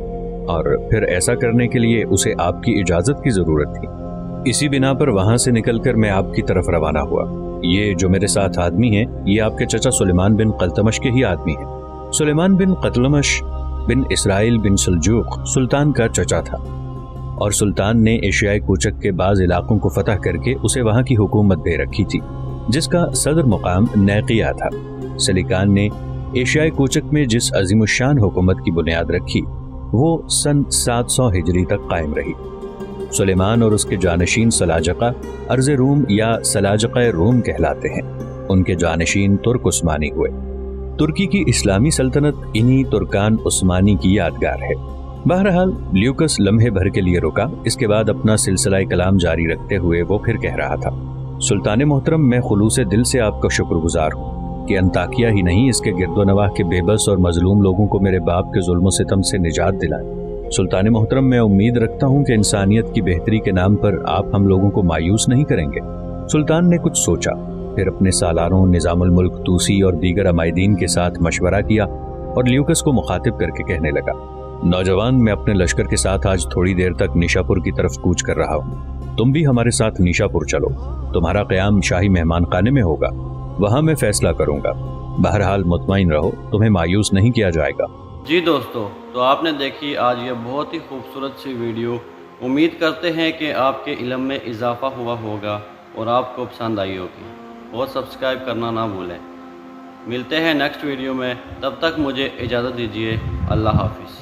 Speaker 2: और फिर ऐसा करने के लिए उसे आपकी इजाज़त की ज़रूरत थी। इसी बिना पर वहाँ से निकलकर मैं आपकी तरफ रवाना हुआ। ये जो मेरे साथ आदमी हैं, ये आपके चचा सुलेमान बिन कल्तमश के ही आदमी हैं। सुलेमान बिन कल्तमश बिन इसराइल बिन सल्जूक सुल्तान का चचा था, और सुल्तान ने एशियाई कूचक के बाज़ इलाकों को फतह करके उसे वहाँ की हुकूमत दे रखी थी, जिसका सदर मुकाम नैकिया था। सलीकान ने एशियाई कूचक में जिस अजीमुशान हुकूमत की बुनियाद रखी, वो सन 700 हिजरी तक कायम रही। سلیمان اور اس کے جانشین سلاجقہ ارض روم یا سلاجقہ روم کہلاتے ہیں۔ ان کے جانشین ترک عثمانی ہوئے۔ ترکی کی اسلامی سلطنت انہی ترکان عثمانی کی یادگار ہے۔ بہرحال لیوکس لمحے بھر کے لیے رکا، اس کے بعد اپنا سلسلہ کلام جاری رکھتے ہوئے وہ پھر کہہ رہا تھا، سلطان محترم، میں خلوص دل سے آپ کا شکر گزار ہوں کہ انطاکیہ ہی نہیں اس کے گرد و نواح کے بے بس اور مظلوم لوگوں کو میرے باپ کے ظلم و ستم سے نجات دلائے۔ سلطان محترم، میں امید رکھتا ہوں کہ انسانیت کی بہتری کے نام پر آپ ہم لوگوں کو مایوس نہیں کریں گے۔ سلطان نے کچھ سوچا، پھر اپنے سالاروں نظام الملک توسی اور دیگر عمائدین کے ساتھ مشورہ کیا اور لیوکس کو مخاطب کر کے کہنے لگا، نوجوان، میں اپنے لشکر کے ساتھ آج تھوڑی دیر تک نیشا پور کی طرف کوچ کر رہا ہوں، تم بھی ہمارے ساتھ نیشا پور چلو، تمہارا قیام شاہی مہمان خانے میں ہوگا، وہاں میں فیصلہ کروں گا، بہرحال مطمئن رہو، تمہیں مایوس نہیں کیا جائے گا۔
Speaker 1: جی دوستو، تو آپ نے دیکھی آج یہ بہت ہی خوبصورت سی ویڈیو۔ امید کرتے ہیں کہ آپ کے علم میں اضافہ ہوا ہوگا اور آپ کو پسند آئی ہوگی، اور سبسکرائب کرنا نہ بھولیں۔ ملتے ہیں نیکسٹ ویڈیو میں، تب تک مجھے اجازت دیجیے، اللہ حافظ۔